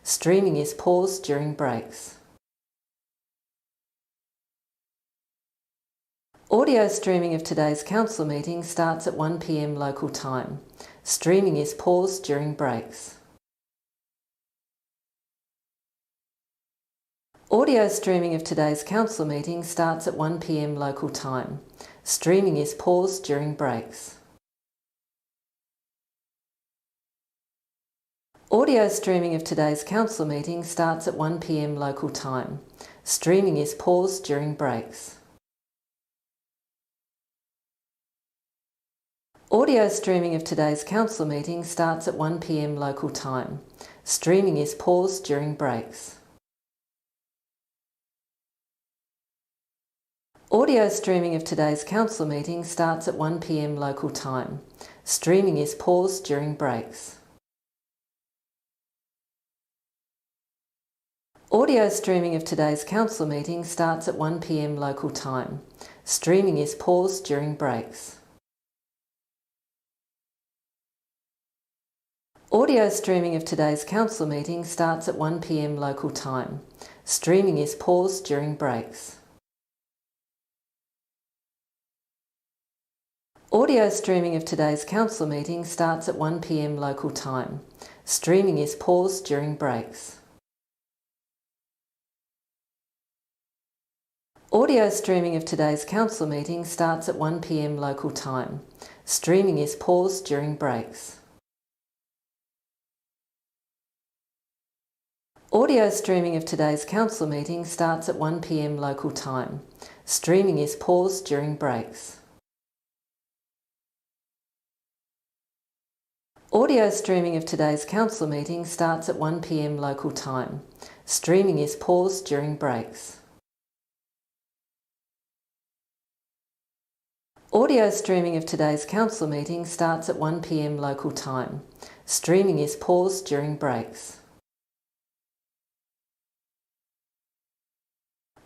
Streaming is paused during breaks. Audio streaming of today's council meeting starts at 1 p.m. local time. Streaming is paused during breaks. Audio streaming of today's council meeting starts at 1 p.m. local time. Streaming is paused during breaks. Audio streaming of today's council meeting starts at 1 p.m. local time. Streaming is paused during breaks. Audio streaming of today's council meeting starts at 1 p.m. local time. Streaming is paused during breaks. Audio streaming of today's council meeting starts at 1 p.m. local time. Streaming is paused during breaks. Audio streaming of today's council meeting starts at 1 p.m. local time. Streaming is paused during breaks. Audio streaming of today's council meeting starts at 1 p.m. local time. Streaming is paused during breaks. Audio streaming of today's council meeting starts at 1 p.m. local time. Streaming is paused during breaks. Audio streaming of today's council meeting starts at 1 p.m. local time. Streaming is paused during breaks. Audio streaming of today's council meeting starts at 1 p.m. local time. Streaming is paused during breaks. Audio streaming of today's council meeting starts at 1 p.m. local time. Streaming is paused during breaks. Audio streaming of today's council meeting starts at 1 p.m. local time. Streaming is paused during breaks.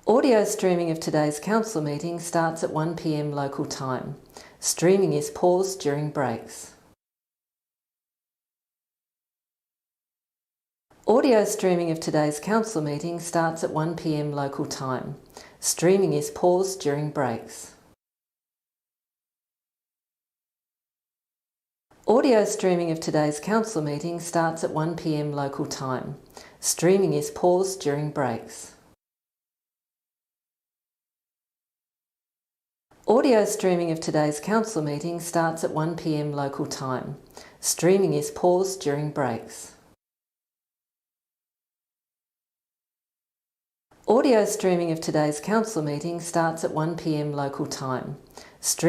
Audio streaming of today's council meeting starts at 1 p.m. local time. Streaming is paused during breaks. Audio streaming of today's council meeting starts at 1 p.m. local time. Streaming is paused during breaks. Audio streaming of today's council meeting starts at 1 p.m. local time. Streaming is paused during breaks. Audio streaming of today's council meeting starts at 1 p.m. local time. Streaming is paused during breaks. Audio streaming of today's council meeting starts at 1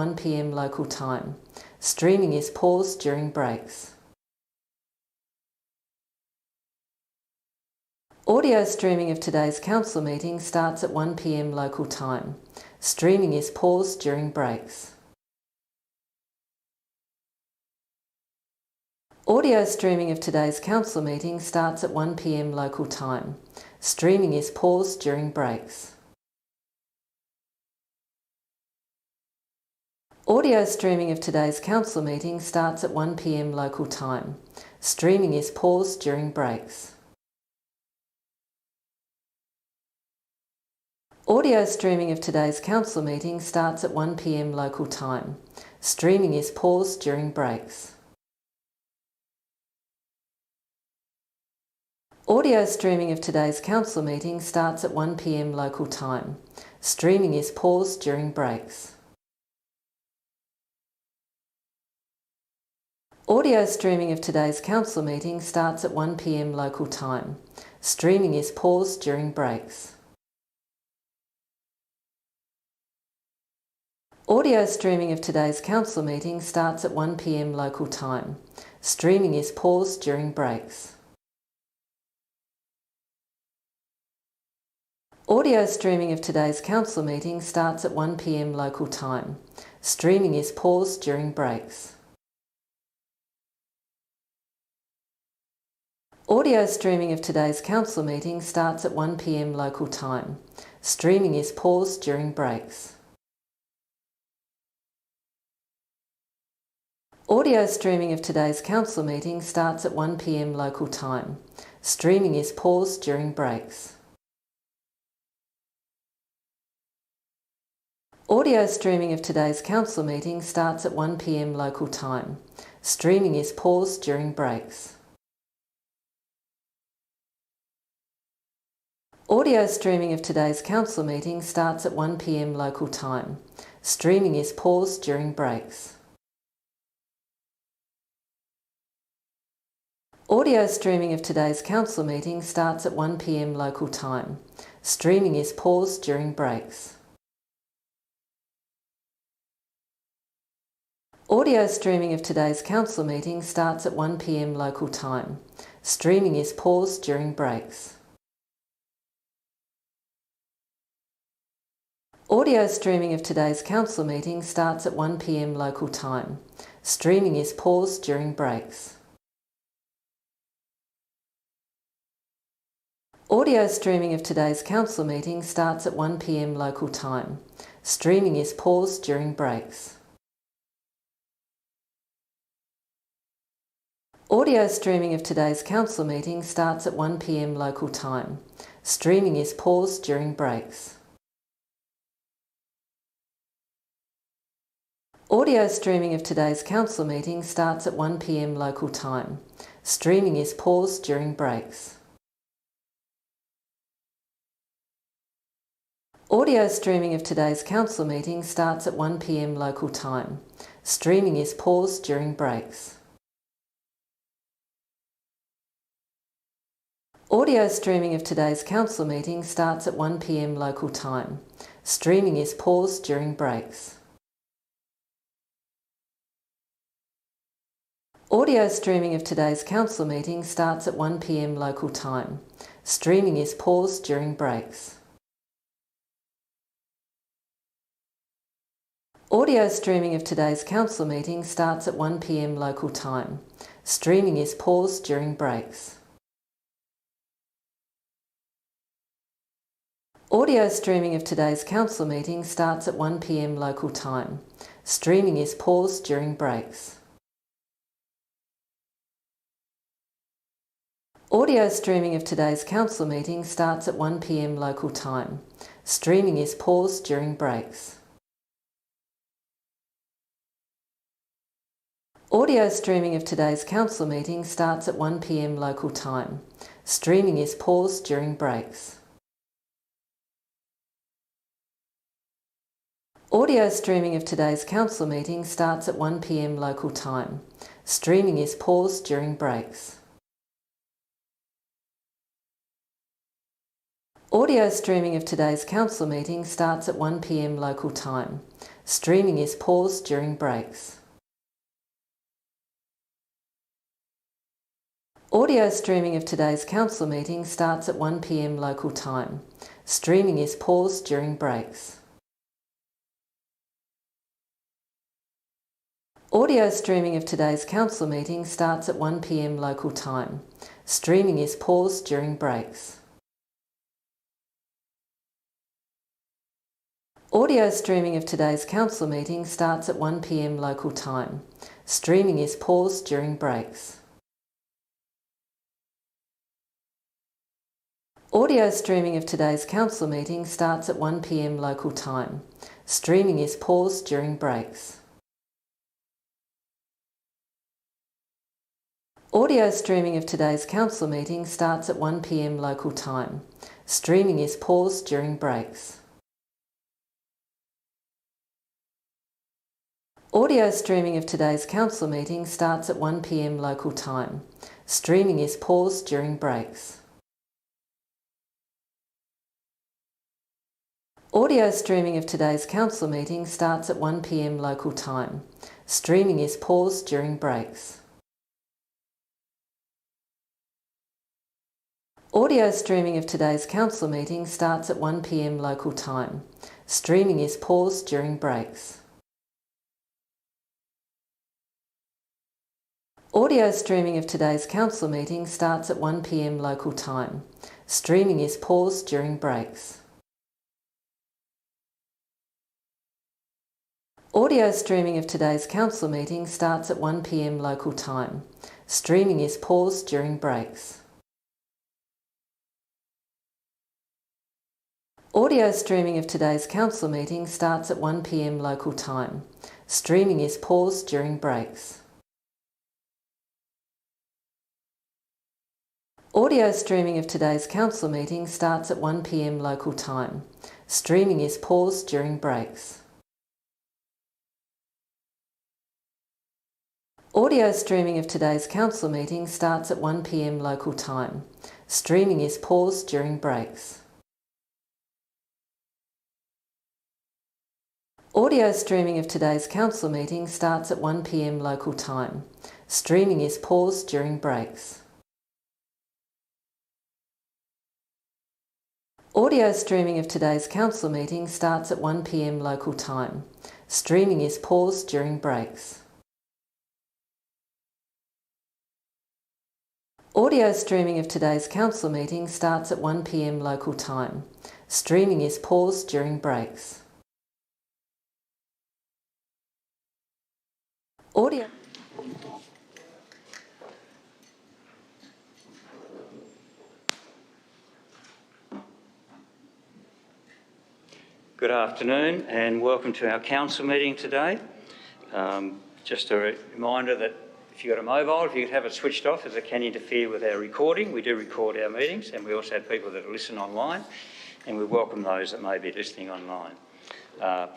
p.m. local time. Streaming is paused during breaks. Audio streaming of today's council meeting starts at 1 p.m. local time. Streaming is paused during breaks. Audio streaming of today's council meeting starts at 1 p.m. local time. Streaming is paused during breaks. Audio streaming of today's council meeting starts at 1 p.m. local time. Streaming is paused during breaks. Audio streaming of today's council meeting starts at 1 p.m. local time. Streaming is paused during breaks. Audio streaming of today's council meeting starts at 1 p.m. local time. Streaming is paused during breaks. Audio streaming of today's council meeting starts at 1 p.m. local time. Streaming is paused during breaks. Audio streaming of today's council meeting starts at 1 p.m. local time. Streaming is paused during breaks. Audio streaming of today's council meeting starts at 1 p.m. local time. Streaming is paused during breaks. Audio streaming of today's council meeting starts at 1 p.m. local time. Streaming is paused during breaks. Audio streaming of today's council meeting starts at 1 p.m. local time. Streaming is paused during breaks. Audio streaming of today's council meeting starts at 1 p.m. local time. Streaming is paused during breaks. Audio streaming of today's council meeting starts at 1 p.m. local time. Streaming is paused during breaks. Audio streaming of today's council meeting starts at 1 p.m. local time. Streaming is paused during breaks. Audio streaming of today's council meeting starts at 1 p.m. local time. Streaming is paused during breaks. Audio streaming of today's council meeting starts at 1 p.m. local time. Streaming is paused during breaks. Audio streaming of today's council meeting starts at 1 p.m. local time. Streaming is paused during breaks. Audio streaming of today's council meeting starts at 1 p.m. local time. Streaming is paused during breaks. Audio streaming of today's council meeting starts at 1 p.m. local time. Streaming is paused during breaks. Audio streaming of today's council meeting starts at 1 p.m. local time. Streaming is paused during breaks. Audio streaming of today's council meeting starts at 1 p.m. local time. Streaming is paused during breaks. Audio streaming of today's council meeting starts at 1 p.m. local time. Streaming is paused during breaks. Audio streaming of today's council meeting starts at 1 p.m. local time. Streaming is paused during breaks. Audio streaming of today's council meeting starts at 1 p.m. local time. Streaming is paused during breaks. Audio streaming of today's council meeting starts at 1 p.m. local time. Streaming is paused during breaks. Audio streaming of today's council meeting starts at 1 p.m. local time. Streaming is paused during breaks. Audio streaming of today's council meeting starts at 1 p.m. local time. Streaming is paused during breaks. Audio streaming of today's council meeting starts at 1 p.m. local time. Streaming is paused during breaks. Audio streaming of today's council meeting starts at 1 p.m. local time. Streaming is paused during breaks. Audio streaming of today's council meeting starts at 1 p.m. local time. Streaming is paused during breaks. Audio streaming of today's council meeting starts at 1 p.m. local time. Streaming is paused during breaks. Audio streaming of today's council meeting starts at 1 p.m. local time. Streaming is paused during breaks. Audio streaming of today's council meeting starts at 1 p.m. local time. Streaming is paused during breaks. Audio streaming of today's council meeting starts at 1 p.m. local time. Streaming is paused during breaks. Audio streaming of today's council meeting starts at 1 p.m. local time. Streaming is paused during breaks. Audio streaming of today's council meeting starts at 1 p.m. local time. Streaming is paused during breaks. Audio streaming of today's council meeting starts at 1 p.m. local time. Streaming is paused during breaks. Audio streaming of today's council meeting starts at 1 p.m. local time. Streaming is paused during breaks. Audio streaming of today's council meeting starts at 1 p.m. local time. Streaming is paused during breaks. Audio streaming of today's council meeting starts at 1 p.m. local time. Streaming is paused during breaks. Audio streaming of today's council meeting starts at 1 p.m. local time. Streaming is paused during breaks. Audio streaming of today's council meeting starts at 1 p.m. local time. Streaming is paused during breaks. Audio streaming of today's council meeting starts at 1 p.m. local time. Streaming is paused during breaks. Audio streaming of today's council meeting starts at 1 p.m. local time. Streaming is paused during breaks. Audio streaming of today's council meeting starts at 1 p.m. local time. Streaming is paused during breaks. Audio. Good afternoon and welcome to our council meeting today. Just a reminder that if you've got a mobile, if you could have it switched off as it can interfere with our recording. We do record our meetings and we also have people that listen online and we welcome those that may be listening online.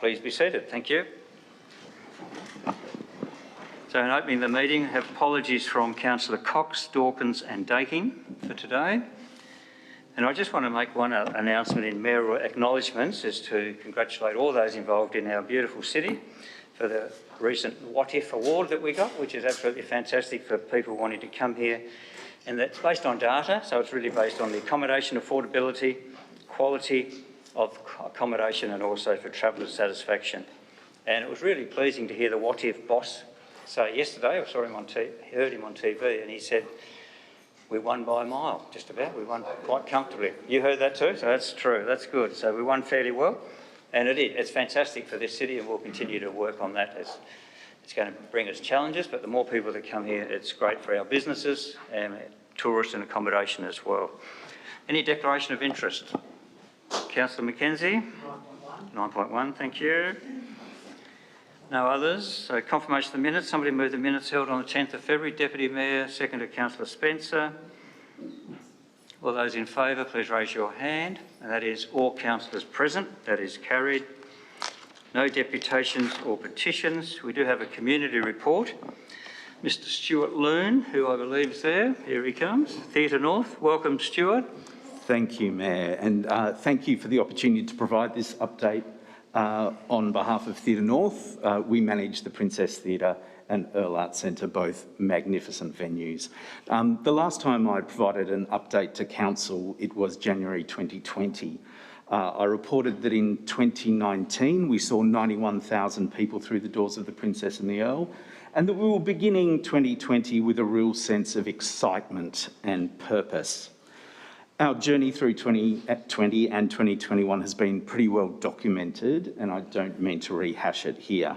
Please be seated. Thank you. So in opening the meeting, I have apologies from Councillor Cox, Dawkins and Daking for today. And I just want to make one announcement in mayoral acknowledgements is to congratulate all those involved in our beautiful city for the recent What If Award that we got, which is absolutely fantastic for people wanting to come here. And that's based on data, so it's really based on the accommodation affordability, quality of accommodation and also for travellers' satisfaction. And it was really pleasing to hear the What If boss say yesterday, I saw him on heard him on TV, and he said, we won by a mile, just about. We won quite comfortably. You heard that too? So that's true. That's good. So we won fairly well. And it's fantastic for this city and we'll continue to work on that. It's going to bring us challenges, but the more people that come here, it's great for our businesses and tourists and accommodation as well. Any declaration of interest? Councillor Mackenzie? 9.1, thank you. No others. So confirmation of the minutes. Somebody move the minutes held on the 10th of February. Deputy Mayor, seconded Councillor Spencer. All those in favour, please raise your hand. And that is all councillors present. That is carried. No deputations or petitions. We do have a community report. Mr Stuart Loon, who I believe is there. Here he comes. Theatre North. Welcome, Stuart. Thank you, Mayor. And thank you for the opportunity to provide this update on behalf of Theatre North. We manage the Princess Theatre and Earl Arts Centre, both magnificent venues. The last time I provided an update to Council, it was January 2020. I reported that in 2019 we saw 91,000 people through the doors of the Princess and the Earl, and that we were beginning 2020 with a real sense of excitement and purpose. Our journey through 2020 and 2021 has been pretty well documented, and I don't mean to rehash it here.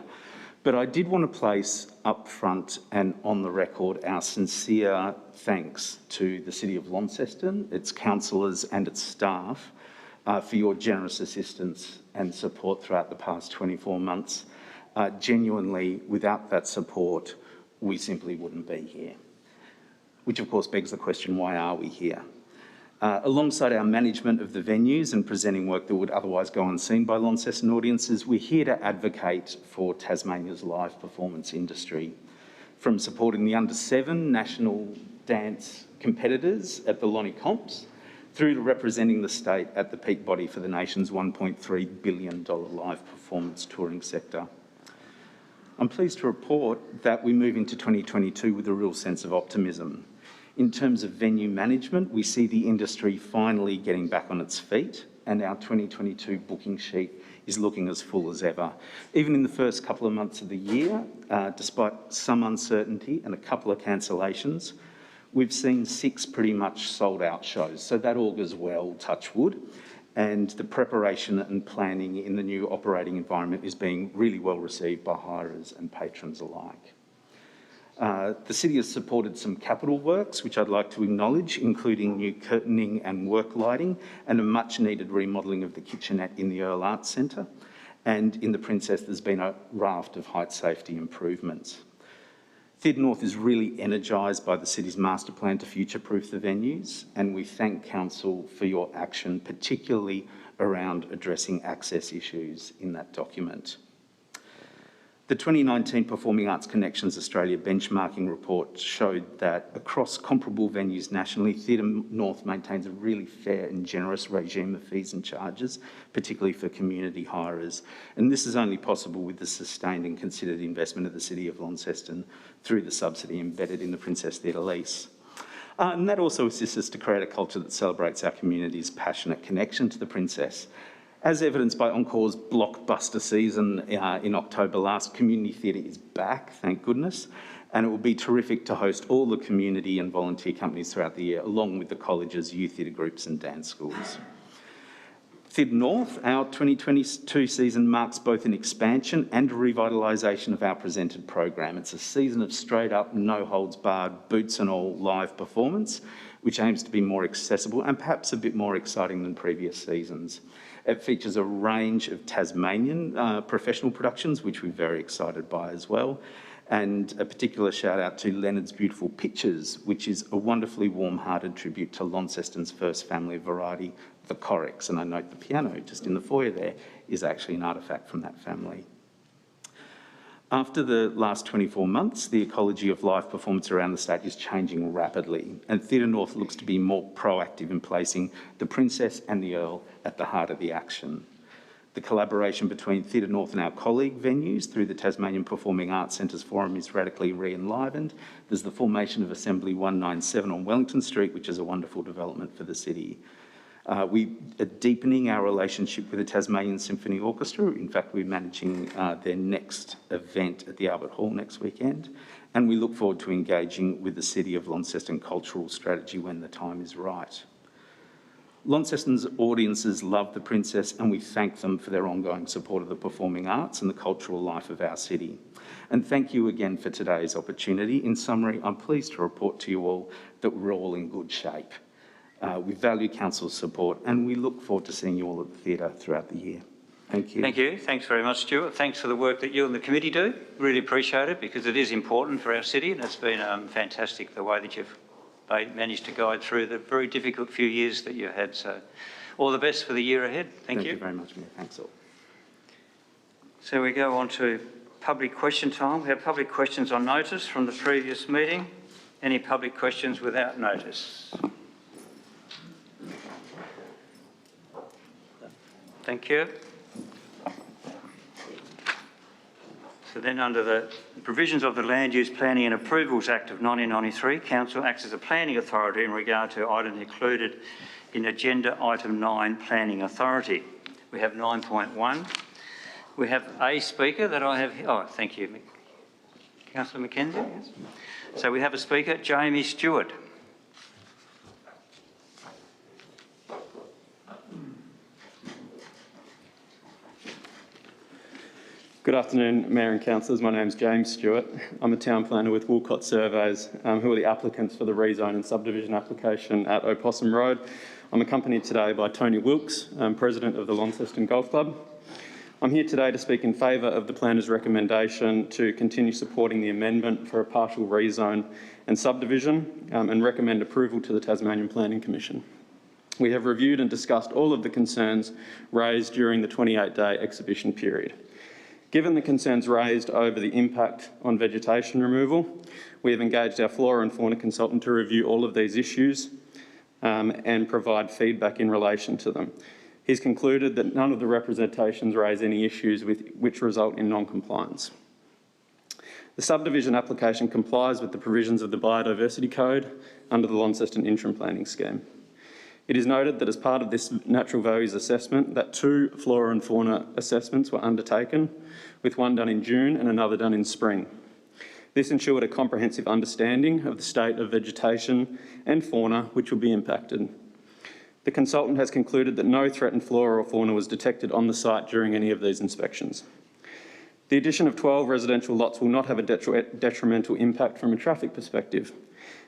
But I did want to place up front and on the record our sincere thanks to the City of Launceston, its councillors and its staff for your generous assistance and support throughout the past 24 months. Genuinely, without that support, we simply wouldn't be here. Which of course begs the question, why are we here? Alongside our management of the venues and presenting work that would otherwise go unseen by Launceston audiences, we're here to advocate for Tasmania's live performance industry. From supporting the under-7 national dance competitors at the Lonnie Comps, through to representing the state at the peak body for the nation's $1.3 billion live performance touring sector. I'm pleased to report that we move into 2022 with a real sense of optimism. In terms of venue management, we see the industry finally getting back on its feet, and our 2022 booking sheet is looking as full as ever. Even in the first couple of months of the year, despite some uncertainty and a couple of cancellations, we've seen 6 pretty much sold out shows, so that augurs well, touch wood. and the preparation and planning in the new operating environment is being really well received by hirers and patrons alike. The City has supported some capital works, which I'd like to acknowledge, including new curtaining and work lighting and a much needed remodelling of the kitchenette in the Earl Arts Centre. And in the Princess, there's been a raft of height safety improvements. Theatre North is really energised by the City's master plan to future-proof the venues, and we thank Council for your action, particularly around addressing access issues in that document. The 2019 Performing Arts Connections Australia benchmarking report showed that across comparable venues nationally, Theatre North maintains a really fair and generous regime of fees and charges, particularly for community hirers. And this is only possible with the sustained and considered investment of the City of Launceston through the subsidy embedded in the Princess Theatre lease. And that also assists us to create a culture that celebrates our community's passionate connection to the Princess. As evidenced by Encore's blockbuster season in October last, community theatre is back, thank goodness, and it will be terrific to host all the community and volunteer companies throughout the year, along with the colleges, youth theatre groups and dance schools. Theatre North, our 2022 season marks both an expansion and a revitalisation of our presented program. It's a season of straight-up, no-holds-barred, boots and all live performance, which aims to be more accessible and perhaps a bit more exciting than previous seasons. It features a range of Tasmanian professional productions, which we're very excited by as well. And a particular shout out to Leonard's Beautiful Pictures, which is a wonderfully warm-hearted tribute to Launceston's first family of variety, the Corricks. And I note the piano just in the foyer there is actually an artefact from that family. After the last 24 months, the ecology of live performance around the state is changing rapidly, and Theatre North looks to be more proactive in placing the Princess and the Earl at the heart of the action. The collaboration between Theatre North and our colleague venues through the Tasmanian Performing Arts Centres Forum is radically re-enlivened. There's the formation of Assembly 197 on Wellington Street, which is a wonderful development for the city. We are deepening our relationship with the Tasmanian Symphony Orchestra. In fact, we're managing their next event at the Albert Hall next weekend. And we look forward to engaging with the City of Launceston cultural strategy when the time is right. Launceston's audiences love the Princess, and we thank them for their ongoing support of the performing arts and the cultural life of our city. And thank you again for today's opportunity. In summary, I'm pleased to report to you all that we're all in good shape. We value Council's support, and we look forward to seeing you all at the theatre throughout the year. Thank you. Thank you. Thanks very much, Stuart. Thanks for the work that you and the committee do. Really appreciate it, because it is important for our city, and it's been fantastic the way that you've managed to guide through the very difficult few years that you had. So all the best for the year ahead. Thank you. Thank you very much, Mayor. Thanks all. So we go on to public question time. We have public questions on notice from the previous meeting. Any public questions without notice? Thank you. So then, under the provisions of the Land Use Planning and Approvals Act of 1993, Council acts as a planning authority in regard to items included in Agenda Item 9, Planning Authority. We have 9.1. We have a speaker that I have here. Oh, thank you. Councillor McKenzie. Yes. So we have a speaker, Jamie Stewart. Good afternoon, Mayor and Councillors. My name's James Stewart. I'm a town planner with Woolcott Surveys, who are the applicants for the rezone and subdivision application at Opossum Road. I'm accompanied today by Tony Wilkes, President of the Launceston Golf Club. I'm here today to speak in favour of the planner's recommendation to continue supporting the amendment for a partial rezone and subdivision and recommend approval to the Tasmanian Planning Commission. We have reviewed and discussed all of the concerns raised during the 28-day exhibition period. Given the concerns raised over the impact on vegetation removal, we have engaged our flora and fauna consultant to review all of these issues and provide feedback in relation to them. He's concluded that none of the representations raise any issues which result in non-compliance. The subdivision application complies with the provisions of the Biodiversity Code under the Launceston Interim Planning Scheme. It is noted that as part of this natural values assessment that 2 flora and fauna assessments were undertaken, with one done in June and another done in spring. This ensured a comprehensive understanding of the state of vegetation and fauna which will be impacted. The consultant has concluded that no threatened flora or fauna was detected on the site during any of these inspections. The addition of 12 residential lots will not have a detrimental impact from a traffic perspective.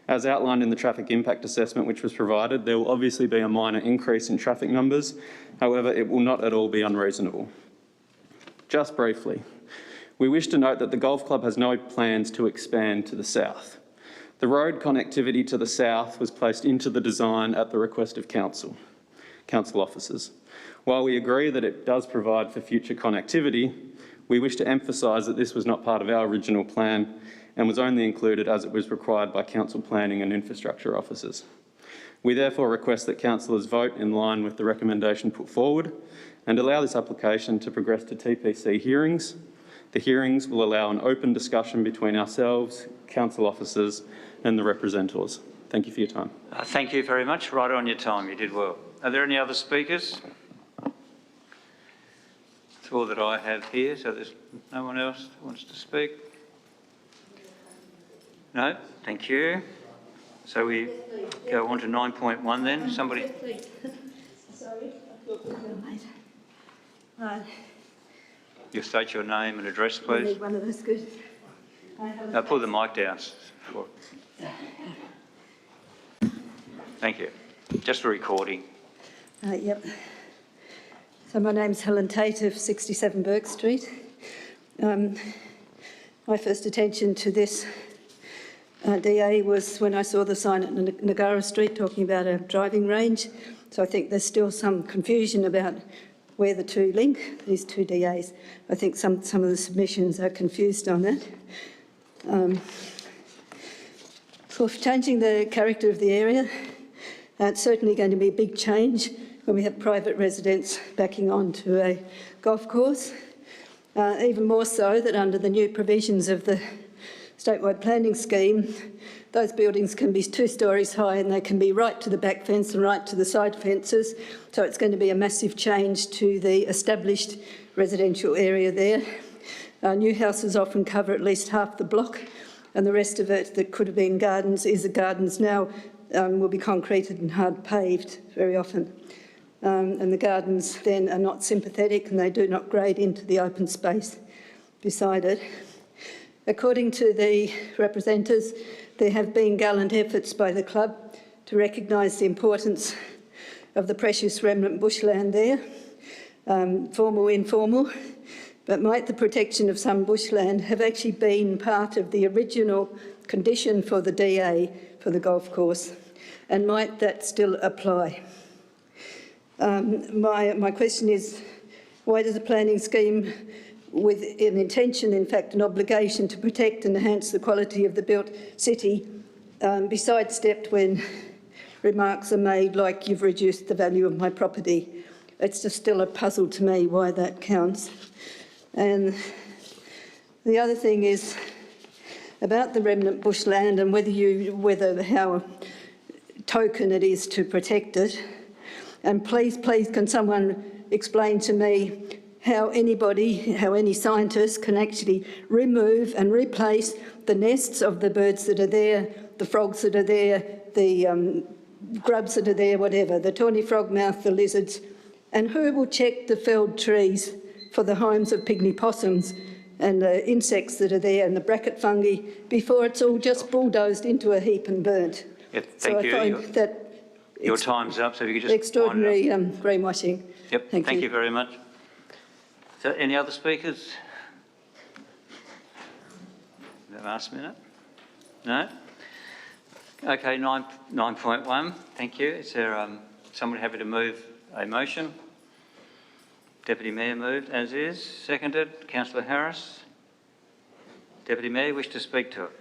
As outlined in the traffic impact assessment which was provided, there will obviously be a minor increase in traffic numbers. However, it will not at all be unreasonable. Just briefly, we wish to note that the Golf Club has no plans to expand to the south. The road connectivity to the south was placed into the design at the request of council officers. While we agree that it does provide for future connectivity, we wish to emphasise that this was not part of our original plan and was only included as it was required by council planning and infrastructure officers. We therefore request that councillors vote in line with the recommendation put forward and allow this application to progress to TPC hearings. The hearings will allow an open discussion between ourselves, council officers and the representatives. Thank you for your time. Thank you very much. Right on your time. You did well. Are there any other speakers? That's all that I have here, so there's no one else who wants to speak? No? Thank you. So we go on to 9.1 then. Somebody? Sorry, I thought we were late. Right. You state your name and address, please. Need one of those good. Now pull the mic down. Thank you. Just a recording. Yep. So my name's Helen Tate of 67 Burke Street. My first attention to this DA was when I saw the sign at Nagara Street talking about a driving range. So I think there's still some confusion about where the two link, these two DAs. I think some of the submissions are confused on that. For changing the character of the area, it's certainly going to be a big change when we have private residents backing onto a golf course. Even more so that under the new provisions of the statewide planning scheme, those buildings can be 2 stories high and they can be right to the back fence and right to the side fences. So it's going to be a massive change to the established residential area there. New houses often cover at least half the block, and the rest of it that could have been gardens is the gardens now will be concreted and hard paved very often. And the gardens then are not sympathetic and they do not grade into the open space beside it. According to the representatives, there have been gallant efforts by the club to recognise the importance of the precious remnant bushland there, formal, informal, but might the protection of some bushland have actually been part of the original condition for the DA for the golf course, and might that still apply? My question is, why does the planning scheme, with an intention, in fact, an obligation to protect and enhance the quality of the built city, be sidestepped when remarks are made like you've reduced the value of my property? It's just still a puzzle to me why that counts. And the other thing is about the remnant bushland and whether how token it is to protect it. And please, can someone explain to me how any scientist can actually remove and replace the nests of the birds that are there, the frogs that are there, the grubs that are there, whatever, the tawny frogmouth, the lizards, and who will check the felled trees for the homes of pygmy possums and the insects that are there and the bracket fungi before it's all just bulldozed into a heap and burnt? Yep, thank you. I find that your time's up, so if you could just extraordinary greenwashing. Yep, thank you very much. So any other speakers? The last minute? No? Okay, 9.1, thank you. Is there someone happy to move a motion? Deputy Mayor moved, as is. Seconded. Councillor Harris. Deputy Mayor, wish to speak to it?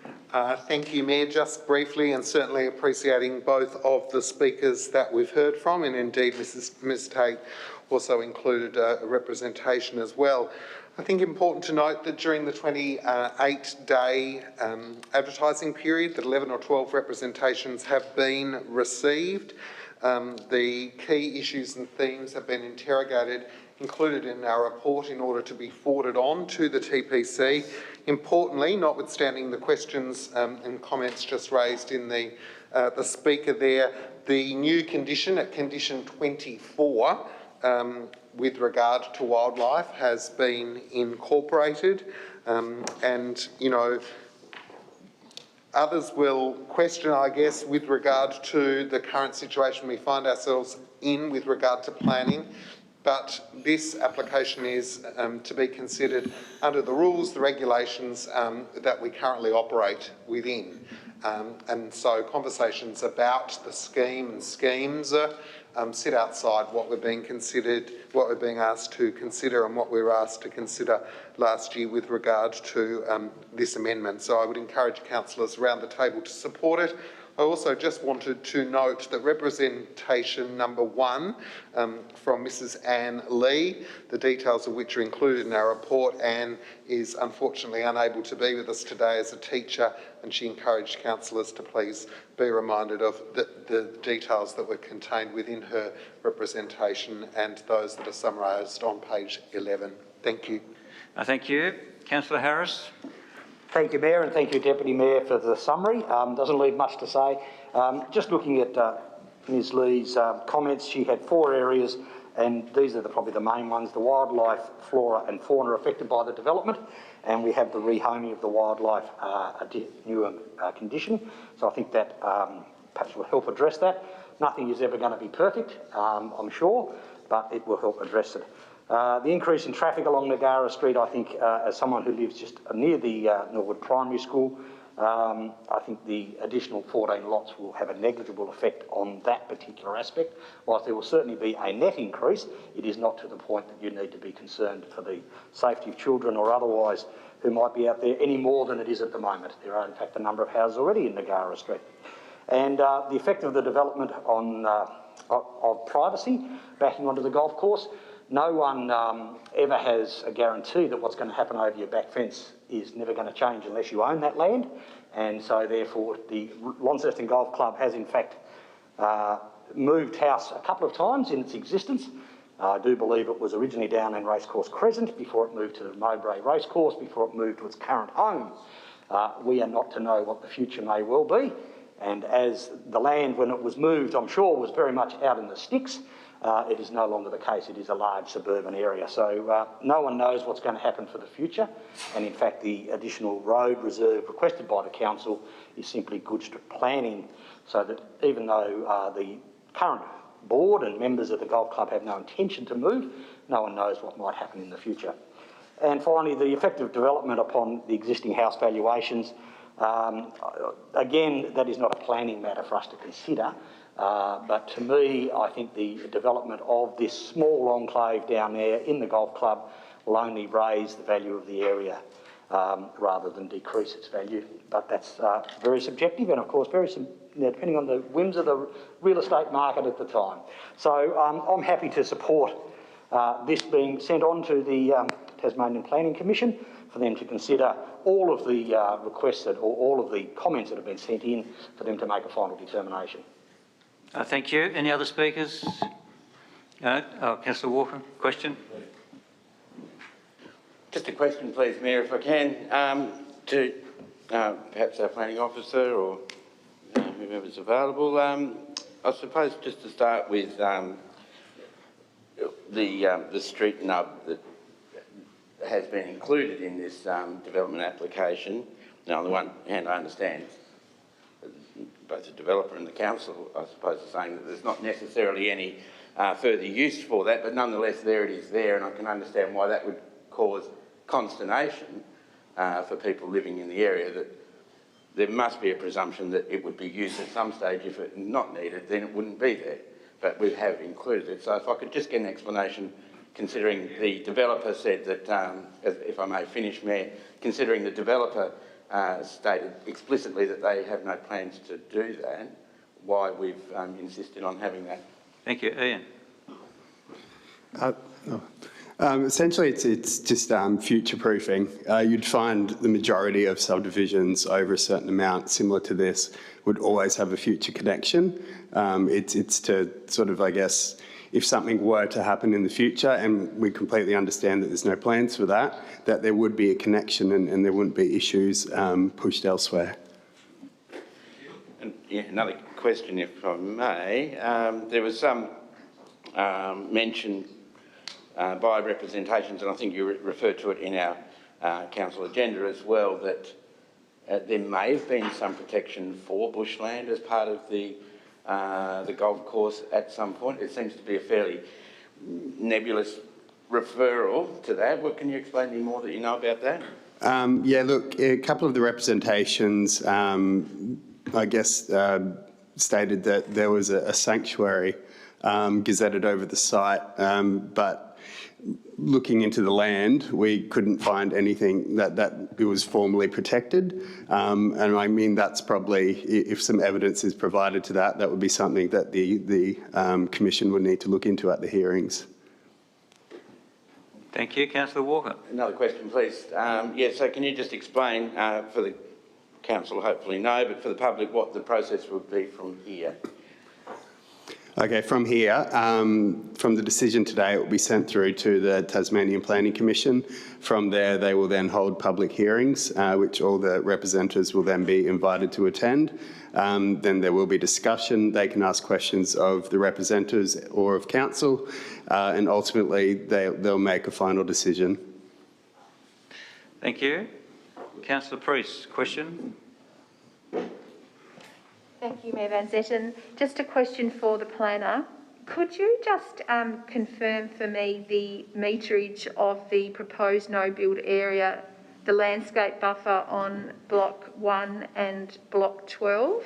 Thank you, Mayor. Just briefly, and certainly appreciating both of the speakers that we've heard from, and indeed Ms Tate also included a representation as well. I think important to note that during the 28-day advertising period, that 11 or 12 representations have been received. The key issues and themes have been interrogated included in our report in order to be forwarded on to the TPC. Importantly, notwithstanding the questions and comments just raised in the speaker there, the new condition at condition 24 with regard to wildlife has been incorporated, and you know, others will question, I guess, with regard to the current situation we find ourselves in with regard to planning. But this application is to be considered under the rules, the regulations that we currently operate within. And so conversations about the scheme and schemes sit outside what we're being considered, what we're being asked to consider, and what we were asked to consider last year with regard to this amendment. So I would encourage councillors around the table to support it. I also just wanted to note that representation number 1 from Mrs Anne Lee, the details of which are included in our report. Anne is unfortunately unable to be with us today as a teacher, and she encouraged councillors to please be reminded of the details that were contained within her representation and those that are summarised on page 11. Thank you. Thank you. Councillor Harris. Thank you, Mayor, and thank you, Deputy Mayor, for the summary. Doesn't leave much to say. Just looking at Ms Lee's comments, she had 4 areas, and these are probably the main ones: the wildlife, flora and fauna affected by the development, and we have the rehoming of the wildlife, a newer condition. So I think that perhaps will help address that. Nothing is ever going to be perfect, I'm sure, but it will help address it. The increase in traffic along Negara Street, I think, as someone who lives just near the Norwood Primary School, I think the additional 14 lots will have a negligible effect on that particular aspect. Whilst there will certainly be a net increase, it is not to the point that you need to be concerned for the safety of children or otherwise who might be out there any more than it is at the moment. There are, in fact, a number of houses already in Negara Street. And the effect of the development on of privacy backing onto the golf course. No one ever has a guarantee that what's going to happen over your back fence is never going to change unless you own that land, and so therefore the Launceston Golf Club has in fact moved house a couple of times in its existence. I do believe it was originally down in Racecourse Crescent before it moved to the Mowbray Racecourse, before it moved to its current home. We are not to know what the future may well be, and as the land when it was moved, I'm sure, was very much out in the sticks, it is no longer the case. It is a large suburban area. So no one knows what's going to happen for the future. And in fact, the additional road reserve requested by the council is simply good planning, so that even though the current board and members of the golf club have no intention to move, no one knows what might happen in the future. And finally, the effect of development upon the existing house valuations. Again, that is not a planning matter for us to consider. But to me, I think the development of this small enclave down there in the golf club will only raise the value of the area rather than decrease its value. But that's very subjective, and of course very depending on the whims of the real estate market at the time. So I'm happy to support this being sent on to the Tasmanian Planning Commission for them to consider all of the requested or all of the comments that have been sent in for them to make a final determination. Thank you. Any other speakers? Councillor Walker, question? Just a question, please, Mayor, if I can, to perhaps our planning officer or whoever's available. I suppose just to start with the street nub that has been included in this development application. Now, on the one hand, I understand both the developer and the council, I suppose, are saying that there's not necessarily any further use for that, but nonetheless there it is there, and I can understand why that would cause consternation for people living in the area, that there must be a presumption that it would be used at some stage. If it's not needed, then it wouldn't be there. But we have included it. So if I could just get an explanation, considering the developer said that, if I may finish, Mayor, considering the developer stated explicitly that they have no plans to do that, why we've insisted on having that. Thank you. Ian. Essentially, it's just future-proofing. You'd find the majority of subdivisions over a certain amount, similar to this, would always have a future connection. It's to sort of, I guess, if something were to happen in the future, and we completely understand that there's no plans for that, that there would be a connection and there wouldn't be issues pushed elsewhere. And yeah, another question, if I may. There was some mention by representations, and I think you referred to it in our council agenda as well, that there may have been some protection for bushland as part of the golf course at some point. It seems to be a fairly nebulous referral to that. What can you explain any more that you know about that? Yeah, look, a couple of the representations, I guess, stated that there was a sanctuary gazetted over the site, but looking into the land, we couldn't find anything that it was formally protected. And I mean, that's probably, if some evidence is provided to that, that would be something that the Commission would need to look into at the hearings. Thank you. Councillor Walker. Another question, please. Yeah, so can you just explain, for the council, hopefully no, but for the public, what the process would be from here? Okay, from here, from the decision today, it will be sent through to the Tasmanian Planning Commission. From there, they will then hold public hearings, which all the representatives will then be invited to attend. Then there will be discussion. They can ask questions of the representatives or of council, and ultimately they'll make a final decision. Thank you. Councillor Priest, question? Thank you, Mayor Van Zetten. Just a question for the planner. Could you just confirm for me the meterage of the proposed no-build area, the landscape buffer on Block 1 and Block 12,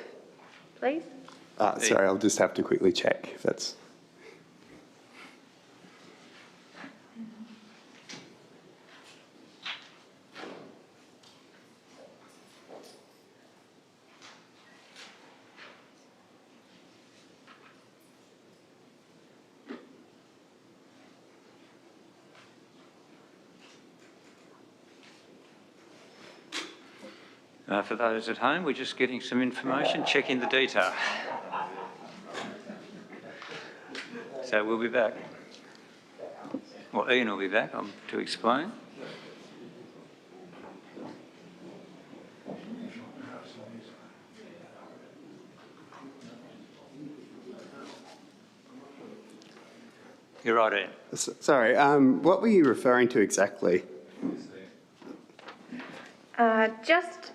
please? Sorry, I'll just have to quickly check if that's... For those at home, we're just getting some information, checking the detail. So we'll be back. Well, Ian will be back to explain. You're right, Ian. Sorry, what were you referring to exactly? Just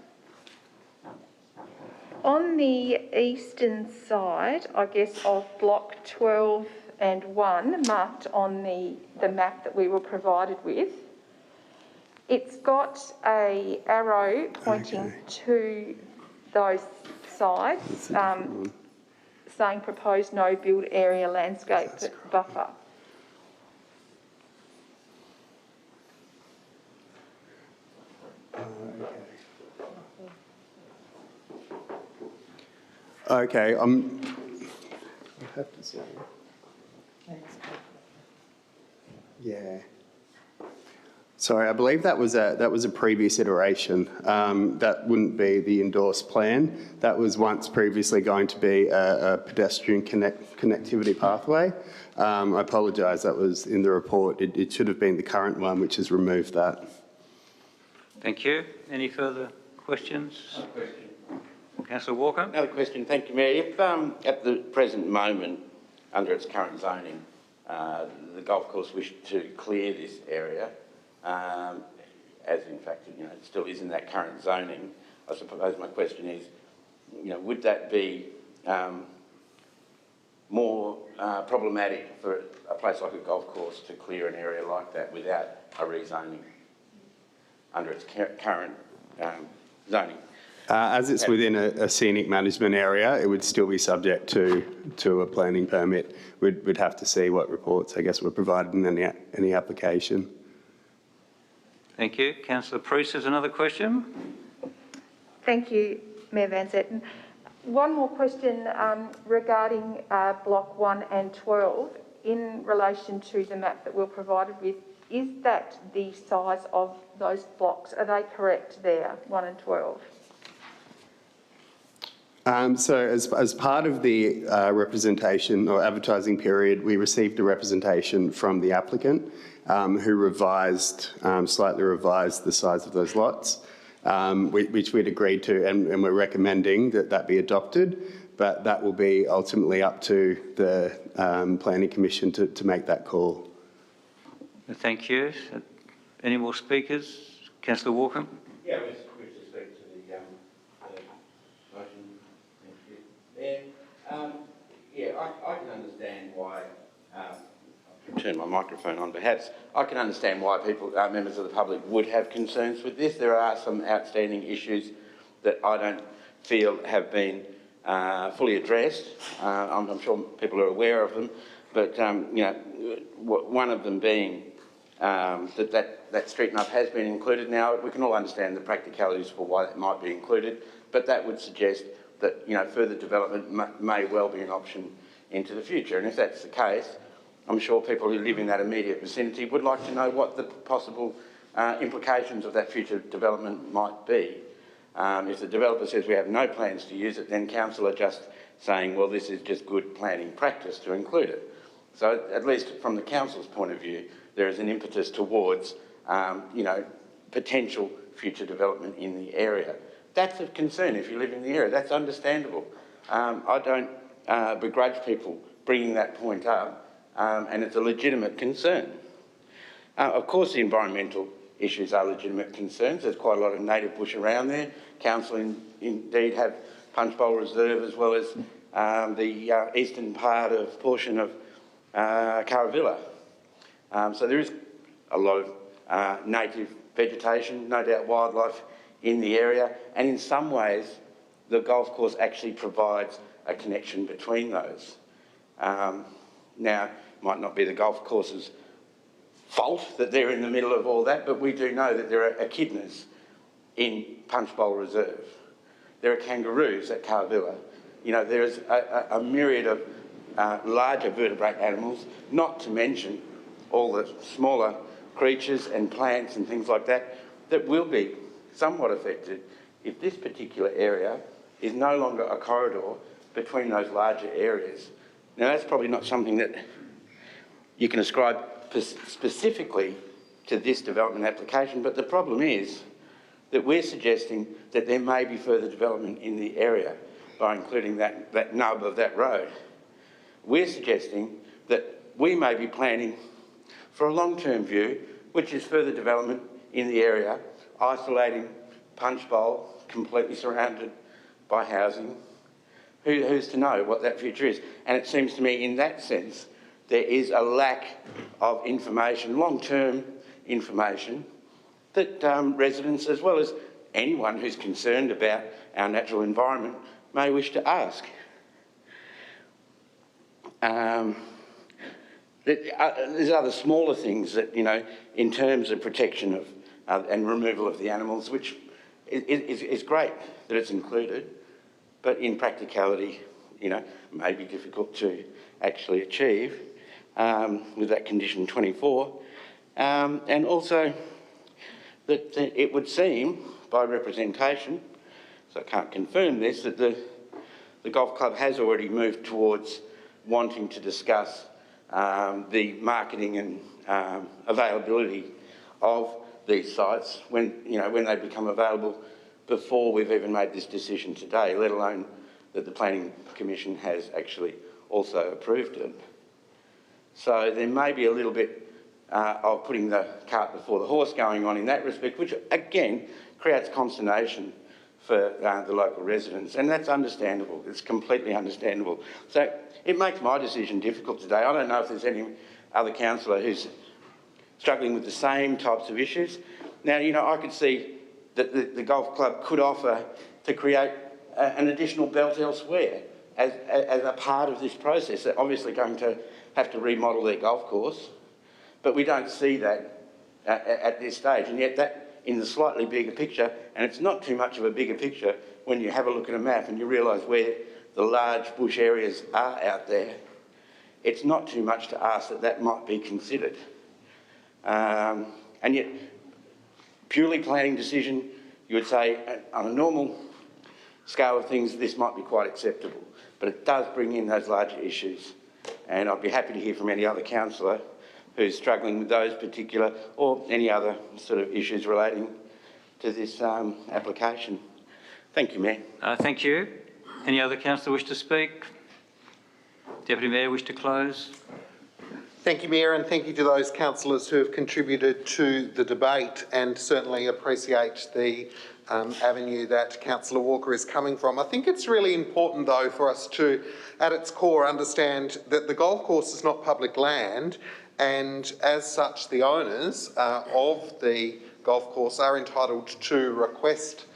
on the eastern side, I guess, of Block 12 and 1, marked on the map that we were provided with, it's got an arrow pointing to those sides, saying proposed no build area landscape buffer. Okay, I have to say. Yeah. Sorry, I believe that was a previous iteration. That wouldn't be the endorsed plan. That was once previously going to be a pedestrian connectivity pathway. I apologise, that was in the report. It should have been the current one, which has removed that. Thank you. Any further questions? Another question. Councillor Walker. Another question. Thank you, Mayor. If at the present moment, under its current zoning, the golf course wished to clear this area, as in fact, it still is in that current zoning, I suppose my question is, would that be more problematic for a place like a golf course to clear an area like that without a rezoning under its current zoning? As it's within a scenic management area, it would still be subject to a planning permit. We'd have to see what reports, I guess, were provided in any application. Thank you. Councillor Priest has another question. Thank you, Mayor Van Zetten. One more question regarding Block 1 and 12 in relation to the map that we're provided with. Is that the size of those blocks? Are they correct there, 1 and 12? So as part of the representation or advertising period, we received a representation from the applicant who slightly revised the size of those lots, which we'd agreed to, and we're recommending that that be adopted, but that will be ultimately up to the Planning Commission to make that call. Thank you. Any more speakers? Councillor Walker? Yeah, we wish to speak to the motion. Thank you. I can understand why, turn my microphone on perhaps, I can understand why members of the public would have concerns with this. There are some outstanding issues that I don't feel have been fully addressed. I'm sure people are aware of them, but one of them being that street and up has been included. Now, we can all understand the practicalities for why that might be included, but that would suggest that further development may well be an option into the future. And if that's the case, I'm sure people who live in that immediate vicinity would like to know what the possible implications of that future development might be. If the developer says we have no plans to use it, then council are just saying, well, this is just good planning practice to include it. So at least from the council's point of view, there is an impetus towards, potential future development in the area. That's of concern if you live in the area. That's understandable. I don't begrudge people bringing that point up, and it's a legitimate concern. Of course, the environmental issues are legitimate concerns. There's quite a lot of native bush around there. Council indeed have Punchbowl Reserve as well as the eastern portion of Caravilla. So there is a lot of native vegetation, no doubt wildlife in the area, and in some ways the golf course actually provides a connection between those. Now, it might not be the golf course's fault that they're in the middle of all that, but we do know that there are echidnas in Punchbowl Reserve. There are kangaroos at Caravilla. There's a myriad of larger vertebrate animals, not to mention all the smaller creatures and plants and things like that, that will be somewhat affected if this particular area is no longer a corridor between those larger areas. Now, that's probably not something that you can ascribe specifically to this development application, but the problem is that we're suggesting that there may be further development in the area by including that nub of that road. We're suggesting that we may be planning for a long-term view, which is further development in the area, isolating Punchbowl, completely surrounded by housing. Who's to know what that future is? And it seems to me, in that sense, there is a lack of information, long-term information, that residents, as well as anyone who's concerned about our natural environment, may wish to ask. There's other smaller things that, in terms of protection of and removal of the animals, which is great that it's included, but in practicality, may be difficult to actually achieve with that condition 24. And also that it would seem, by representation, so I can't confirm this, that the golf club has already moved towards wanting to discuss the marketing and availability of these sites when they become available, before we've even made this decision today, let alone that the Planning Commission has actually also approved it. So there may be a little bit of putting the cart before the horse going on in that respect, which again creates consternation for the local residents, and that's understandable. It's completely understandable. So it makes my decision difficult today. I don't know if there's any other councillor who's struggling with the same types of issues. Now, I could see that the golf club could offer to create an additional belt elsewhere as a part of this process. They're obviously going to have to remodel their golf course, but we don't see that at this stage, and yet that, in the slightly bigger picture, and it's not too much of a bigger picture when you have a look at a map and you realise where the large bush areas are out there, it's not too much to ask that might be considered. And yet, purely planning decision, you would say on a normal scale of things, this might be quite acceptable. But it does bring in those larger issues. And I'd be happy to hear from any other councillor who's struggling with those particular or any other sort of issues relating to this application. Thank you, Mayor. Thank you. Any other councillor wish to speak? Deputy Mayor, wish to close? Thank you, Mayor, and thank you to those councillors who have contributed to the debate, and certainly appreciate the avenue that Councillor Walker is coming from. I think it's really important, though, for us to, at its core, understand that the golf course is not public land, and as such, the owners of the golf course are entitled to request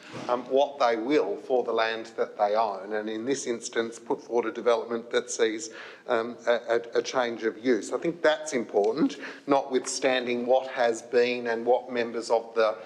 what they will for the land that they own, and in this instance put forward a development that sees a change of use. I think that's important, notwithstanding what has been and what members of the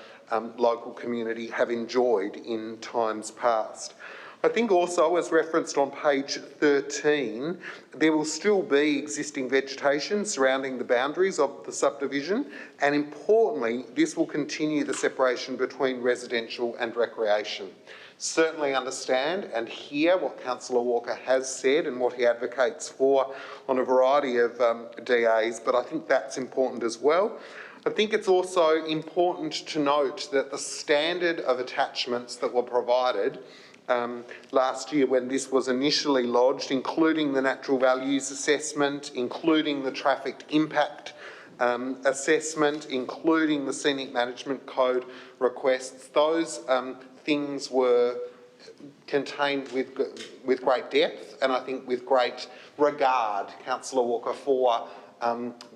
local community have enjoyed in times past. I think also, as referenced on page 13, there will still be existing vegetation surrounding the boundaries of the subdivision, and importantly, this will continue the separation between residential and recreation. Certainly understand and hear what Councillor Walker has said and what he advocates for on a variety of DAs, but I think that's important as well. I think it's also important to note that the standard of attachments that were provided last year when this was initially lodged, including the natural values assessment, including the traffic impact assessment, including the scenic management code requests, those things were contained with great depth and I think with great regard, Councillor Walker, for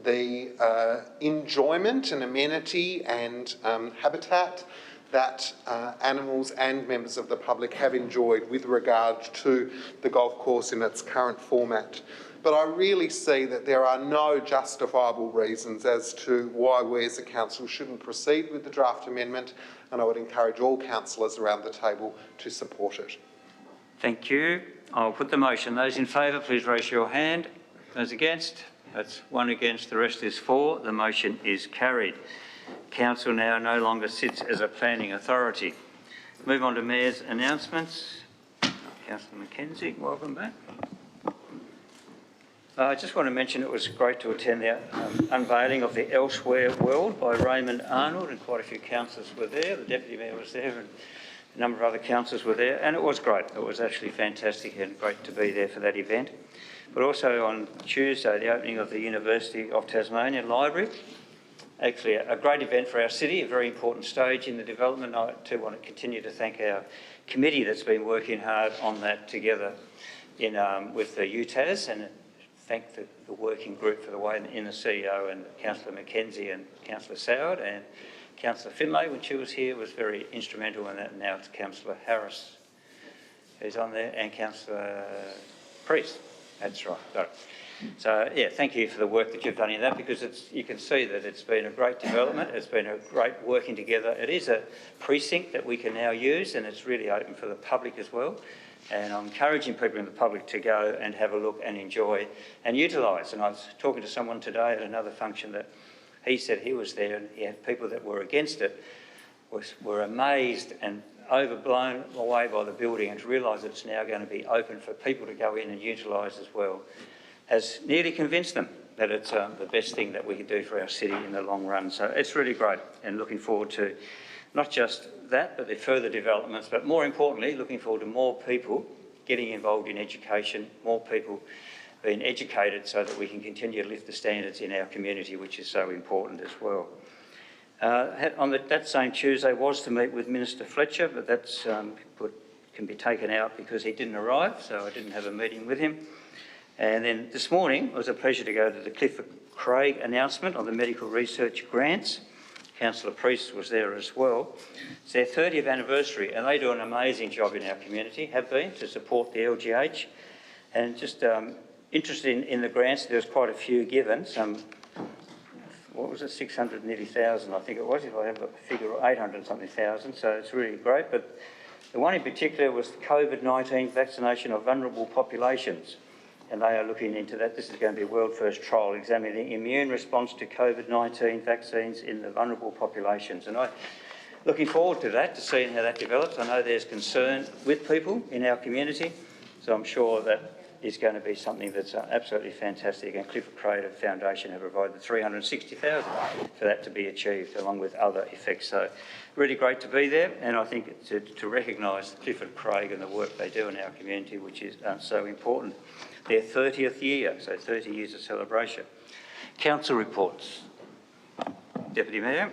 the enjoyment and amenity and habitat that animals and members of the public have enjoyed with regard to the golf course in its current format. But I really see that there are no justifiable reasons as to why we as a council shouldn't proceed with the draft amendment, and I would encourage all councillors around the table to support it. Thank you. I'll put the motion. Those in favour, please raise your hand. Those against? That's 1 against, the rest is 4. The motion is carried. Council now no longer sits as a planning authority. Move on to Mayor's announcements. Councillor Mackenzie, welcome back. I just want to mention it was great to attend the unveiling of the Elsewhere World by Raymond Arnold, and quite a few councillors were there. The Deputy Mayor was there and a number of other councillors were there, and it was great. It was actually fantastic and great to be there for that event. But also on Tuesday, the opening of the University of Tasmania Library. Actually a great event for our city, a very important stage in the development. I too want to continue to thank our committee that's been working hard on that together with the UTAS, and thank the working group for the way in the CEO and Councillor Mackenzie and Councillor Soward, and Councillor Finlay when she was here was very instrumental in that. And now it's Councillor Harris who's on there, and Councillor Priest. That's right, got it. So, yeah, thank you for the work that you've done in that, because you can see that it's been a great development. It's been a great working together. It is a precinct that we can now use, and it's really open for the public as well. And I'm encouraging people in the public to go and have a look and enjoy and utilise. And I was talking to someone today at another function that he said he was there, and he had people that were against it were amazed and overblown away by the building, and to realise that it's now going to be open for people to go in and utilise as well, has nearly convinced them that it's the best thing that we can do for our city in the long run. So it's really great, and looking forward to not just that, but the further developments, but more importantly, looking forward to more people getting involved in education, more people being educated so that we can continue to lift the standards in our community, which is so important as well. On that same Tuesday was to meet with Minister Fletcher, but that's can be taken out because he didn't arrive, so I didn't have a meeting with him. And then this morning, it was a pleasure to go to the Clifford Craig announcement on the medical research grants. Councillor Priest was there as well. It's their 30th anniversary, and they do an amazing job in our community, have been, to support the LGH. And just interested in the grants, there was quite a few given, some, what was it, 600 nearly thousand, I think it was, if I have a figure, 800 something thousand, so it's really great. But the one in particular was the COVID-19 vaccination of vulnerable populations. And they are looking into that. This is going to be a world-first trial examining the immune response to COVID-19 vaccines in the vulnerable populations. And I looking forward to that, to seeing how that develops. I know there's concern with people in our community, so I'm sure that is going to be something that's absolutely fantastic. And Clifford Creative Foundation have provided the $360,000 for that to be achieved, along with other effects. So really great to be there, and I think to recognise Clifford Craig and the work they do in our community, which is so important. Their 30th year, so 30 years of celebration. Council reports. Deputy Mayor.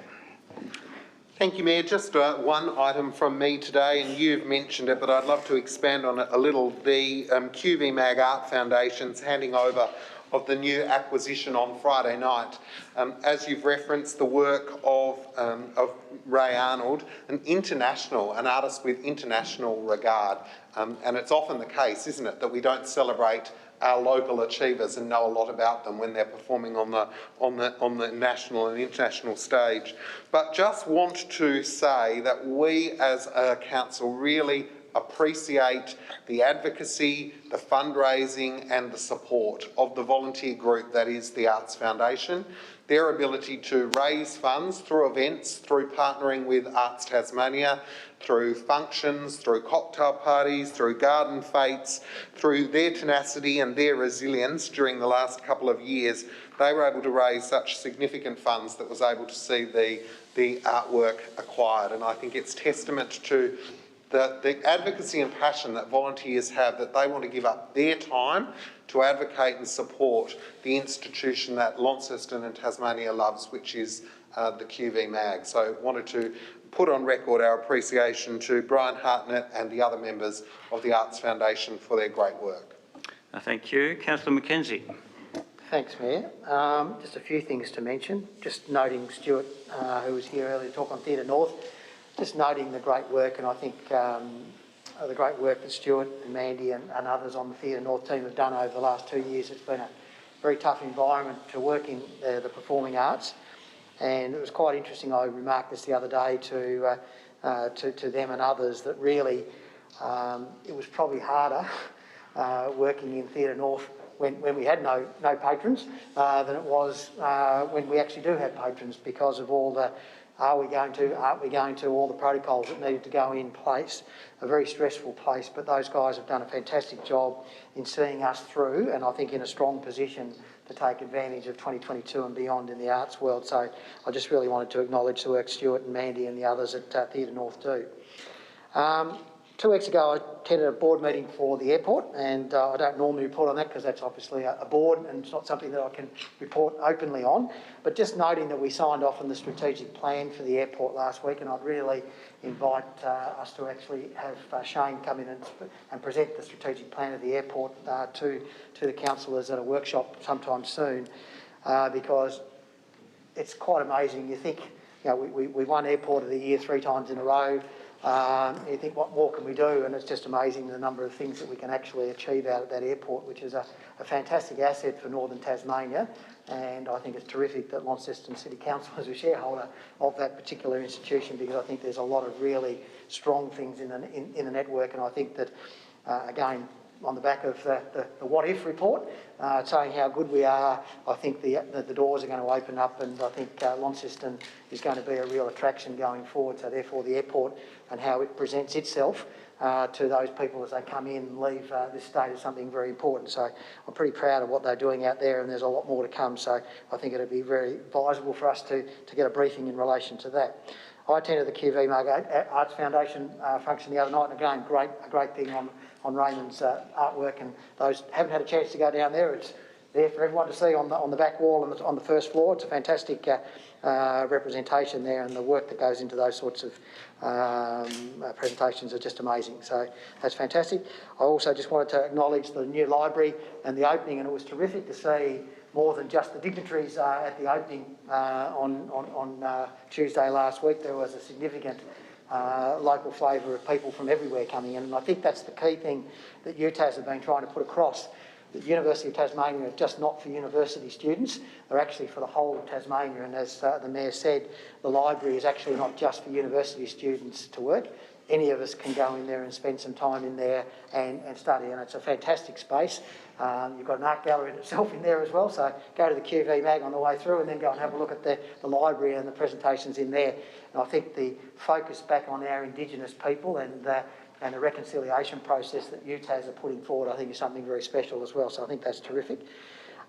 Thank you, Mayor. Just one item from me today, and you've mentioned it, but I'd love to expand on it a little. The QV-MAG Art Foundation's handing over of the new acquisition on Friday night. As you've referenced, the work of Ray Arnold, an artist with international regard, and it's often the case, isn't it, that we don't celebrate our local achievers and know a lot about them when they're performing on the national and international stage. But just want to say that we as a council really appreciate the advocacy, the fundraising and the support of the volunteer group that is the Arts Foundation. Their ability to raise funds through events, through partnering with Arts Tasmania, through functions, through cocktail parties, through garden fetes, through their tenacity and their resilience during the last couple of years, they were able to raise such significant funds that was able to see the artwork acquired. And I think it's testament to the advocacy and passion that volunteers have, that they want to give up their time to advocate and support the institution that Launceston and Tasmania loves, which is the QV-MAG. So wanted to put on record our appreciation to Brian Hartnett and the other members of the Arts Foundation for their great work. Thank you. Councillor McKenzie. Thanks, Mayor. Just a few things to mention. Just noting Stuart, who was here earlier to talk on Theatre North, just noting the great work, and I think the great work that Stuart and Mandy and others on the Theatre North team have done over the last 2 years. It's been a very tough environment to work in the performing arts, and it was quite interesting. I remarked this the other day to them and others that really it was probably harder working in Theatre North when we had no patrons than it was when we actually do have patrons, because of all the aren't we going to, all the protocols that needed to go in place. A very stressful place, but those guys have done a fantastic job in seeing us through, and I think in a strong position to take advantage of 2022 and beyond in the arts world. So I just really wanted to acknowledge the work Stuart and Mandy and the others at Theatre North do. 2 weeks ago I attended a board meeting for the airport, and I don't normally report on that because that's obviously a board and it's not something that I can report openly on, but just noting that we signed off on the strategic plan for the airport last week, and I'd really invite us to actually have Shane come in and present the strategic plan of the airport to the councillors at a workshop sometime soon, because it's quite amazing. You think, you know, we won Airport of the Year 3 times in a row. You think, what more can we do? And it's just amazing the number of things that we can actually achieve out at that airport, which is a fantastic asset for northern Tasmania. And I think it's terrific that Launceston City Council is a shareholder of that particular institution, because I think there's a lot of really strong things in the network. And I think that, again, on the back of the What If report, saying how good we are, I think the doors are going to open up, and I think Launceston is going to be a real attraction going forward. So therefore the airport and how it presents itself to those people as they come in and leave this state is something very important. So I'm pretty proud of what they're doing out there, and there's a lot more to come. So I think it'd be very advisable for us to get a briefing in relation to that. I attended the QV-MAG Arts Foundation function the other night, and again, a great thing on Raymond's artwork, and those haven't had a chance to go down there, it's there for everyone to see on the back wall and on the first floor. It's a fantastic representation there, and the work that goes into those sorts of presentations are just amazing. So that's fantastic. I also just wanted to acknowledge the new library and the opening, and it was terrific to see more than just the dignitaries at the opening on Tuesday last week. There was a significant local flavour of people from everywhere coming in, and I think that's the key thing that UTAS have been trying to put across. The University of Tasmania are just not for university students, they're actually for the whole of Tasmania, and as the Mayor said, the library is actually not just for university students to work, any of us can go in there and spend some time in there and study. And it's a fantastic space. You've got an art gallery in itself in there as well, so go to the QV mag on the way through and then go and have a look at the library and the presentations in there. And I think the focus back on our Indigenous people and the reconciliation process that UTAS are putting forward, I think is something very special as well, so I think that's terrific.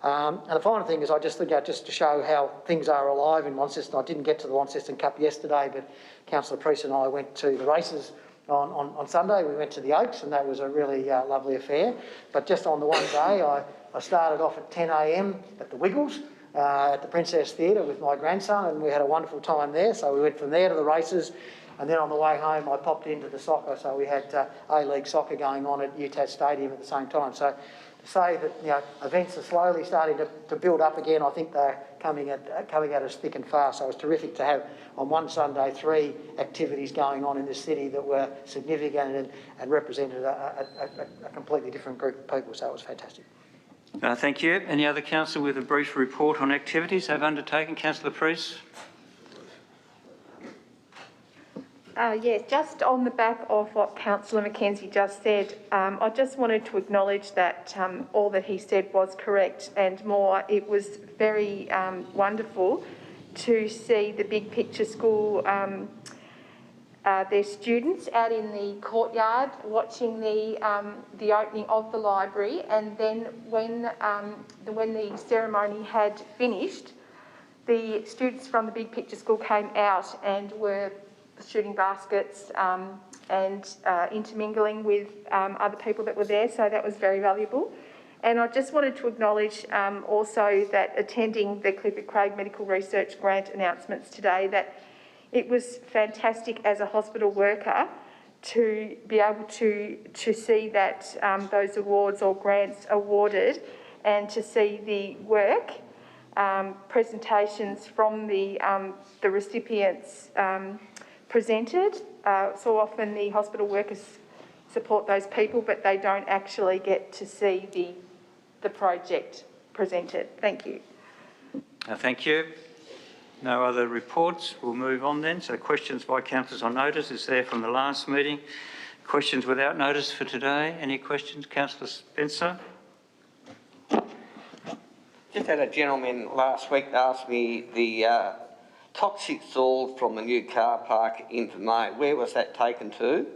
And the final thing is I just think just to show how things are alive in Launceston. I didn't get to the Launceston Cup yesterday, but Councillor Priest and I went to the races on Sunday. We went to the Oaks and that was a really lovely affair. But just on the one day, I started off at 10 a.m. at the Wiggles at the Princess Theatre with my grandson, and we had a wonderful time there. So we went from there to the races, and then on the way home I popped into the soccer. So we had A-League soccer going on at UTAS Stadium at the same time. So to say that events are slowly starting to build up again, I think they're coming at us thick and fast. So it was terrific to have on one Sunday 3 activities going on in this city that were significant and represented a completely different group of people. So it was fantastic. Thank you. Any other councillor with a brief report on activities they've undertaken? Councillor Priest. Yes, just on the back of what Councillor Mackenzie just said, I just wanted to acknowledge that all that he said was correct and more. It was very wonderful to see the Big Picture School, their students out in the courtyard watching the opening of the library, and then when the ceremony had finished, the students from the Big Picture School came out and were shooting baskets and intermingling with other people that were there, so that was very valuable. And I just wanted to acknowledge also that attending the Clifford Craig Medical Research Grant announcements today, that it was fantastic as a hospital worker to be able to see that those awards or grants awarded, and to see the work presentations from the recipients presented. So often the hospital workers support those people, but they don't actually get to see the project presented. Thank you. Thank you. No other reports. We'll move on then. So questions by councillors on notice is there from the last meeting. Questions without notice for today. Any questions? Councillor Spencer. Just had a gentleman last week ask me the toxic soil from the new car park into May, where was that taken to?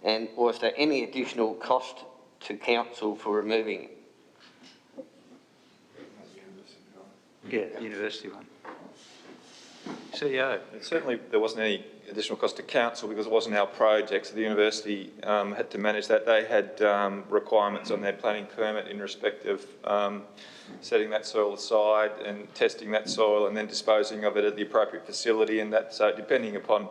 And was there any additional cost to council for removing it? Yeah, university one. CEO. Certainly there wasn't any additional cost to council because it wasn't our project, so the university had to manage that. They had requirements on their planning permit in respect of setting that soil aside and testing that soil and then disposing of it at the appropriate facility, and that, so depending upon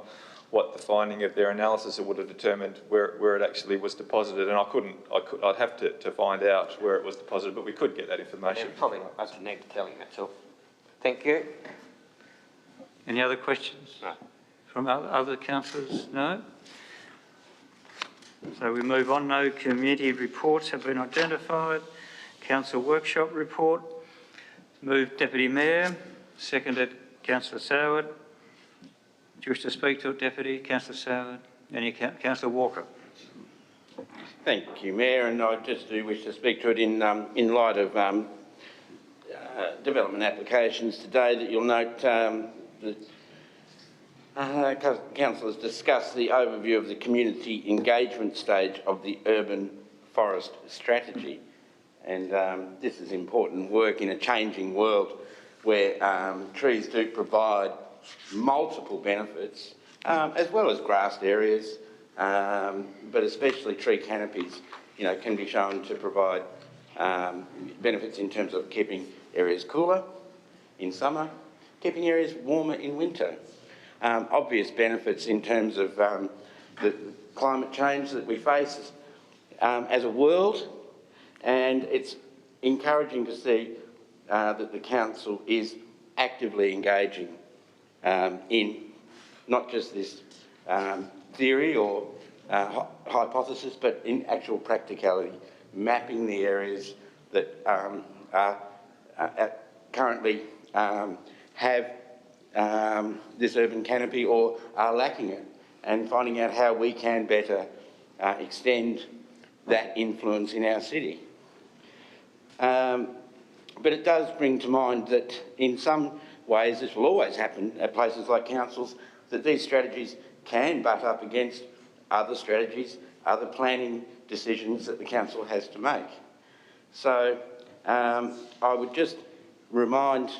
what the finding of their analysis, it would have determined where it actually was deposited, and I'd have to find out where it was deposited, but we could get that information. Yeah, probably I don't need to tell him, that's all. Thank you. Any other questions? No. From other councillors? No? So we move on. No committee reports have been identified. Council workshop report. Moved Deputy Mayor. Seconded Councillor Soward. Do you wish to speak to it, Deputy? Councillor Soward? Any Councillor Walker? Thank you, Mayor, and I just do wish to speak to it in light of development applications today, that you'll note that councillors discussed the overview of the community engagement stage of the urban forest strategy, and this is important work in a changing world where trees do provide multiple benefits, as well as grassed areas, but especially tree canopies, can be shown to provide benefits in terms of keeping areas cooler in summer, keeping areas warmer in winter. Obvious benefits in terms of the climate change that we face as a world, and it's encouraging to see that the council is actively engaging in not just this theory or hypothesis, but in actual practicality, mapping the areas that currently have this urban canopy or are lacking it, and finding out how we can better extend that influence in our city. But it does bring to mind that in some ways, this will always happen at places like councils, that these strategies can butt up against other strategies, other planning decisions that the council has to make. So I would just remind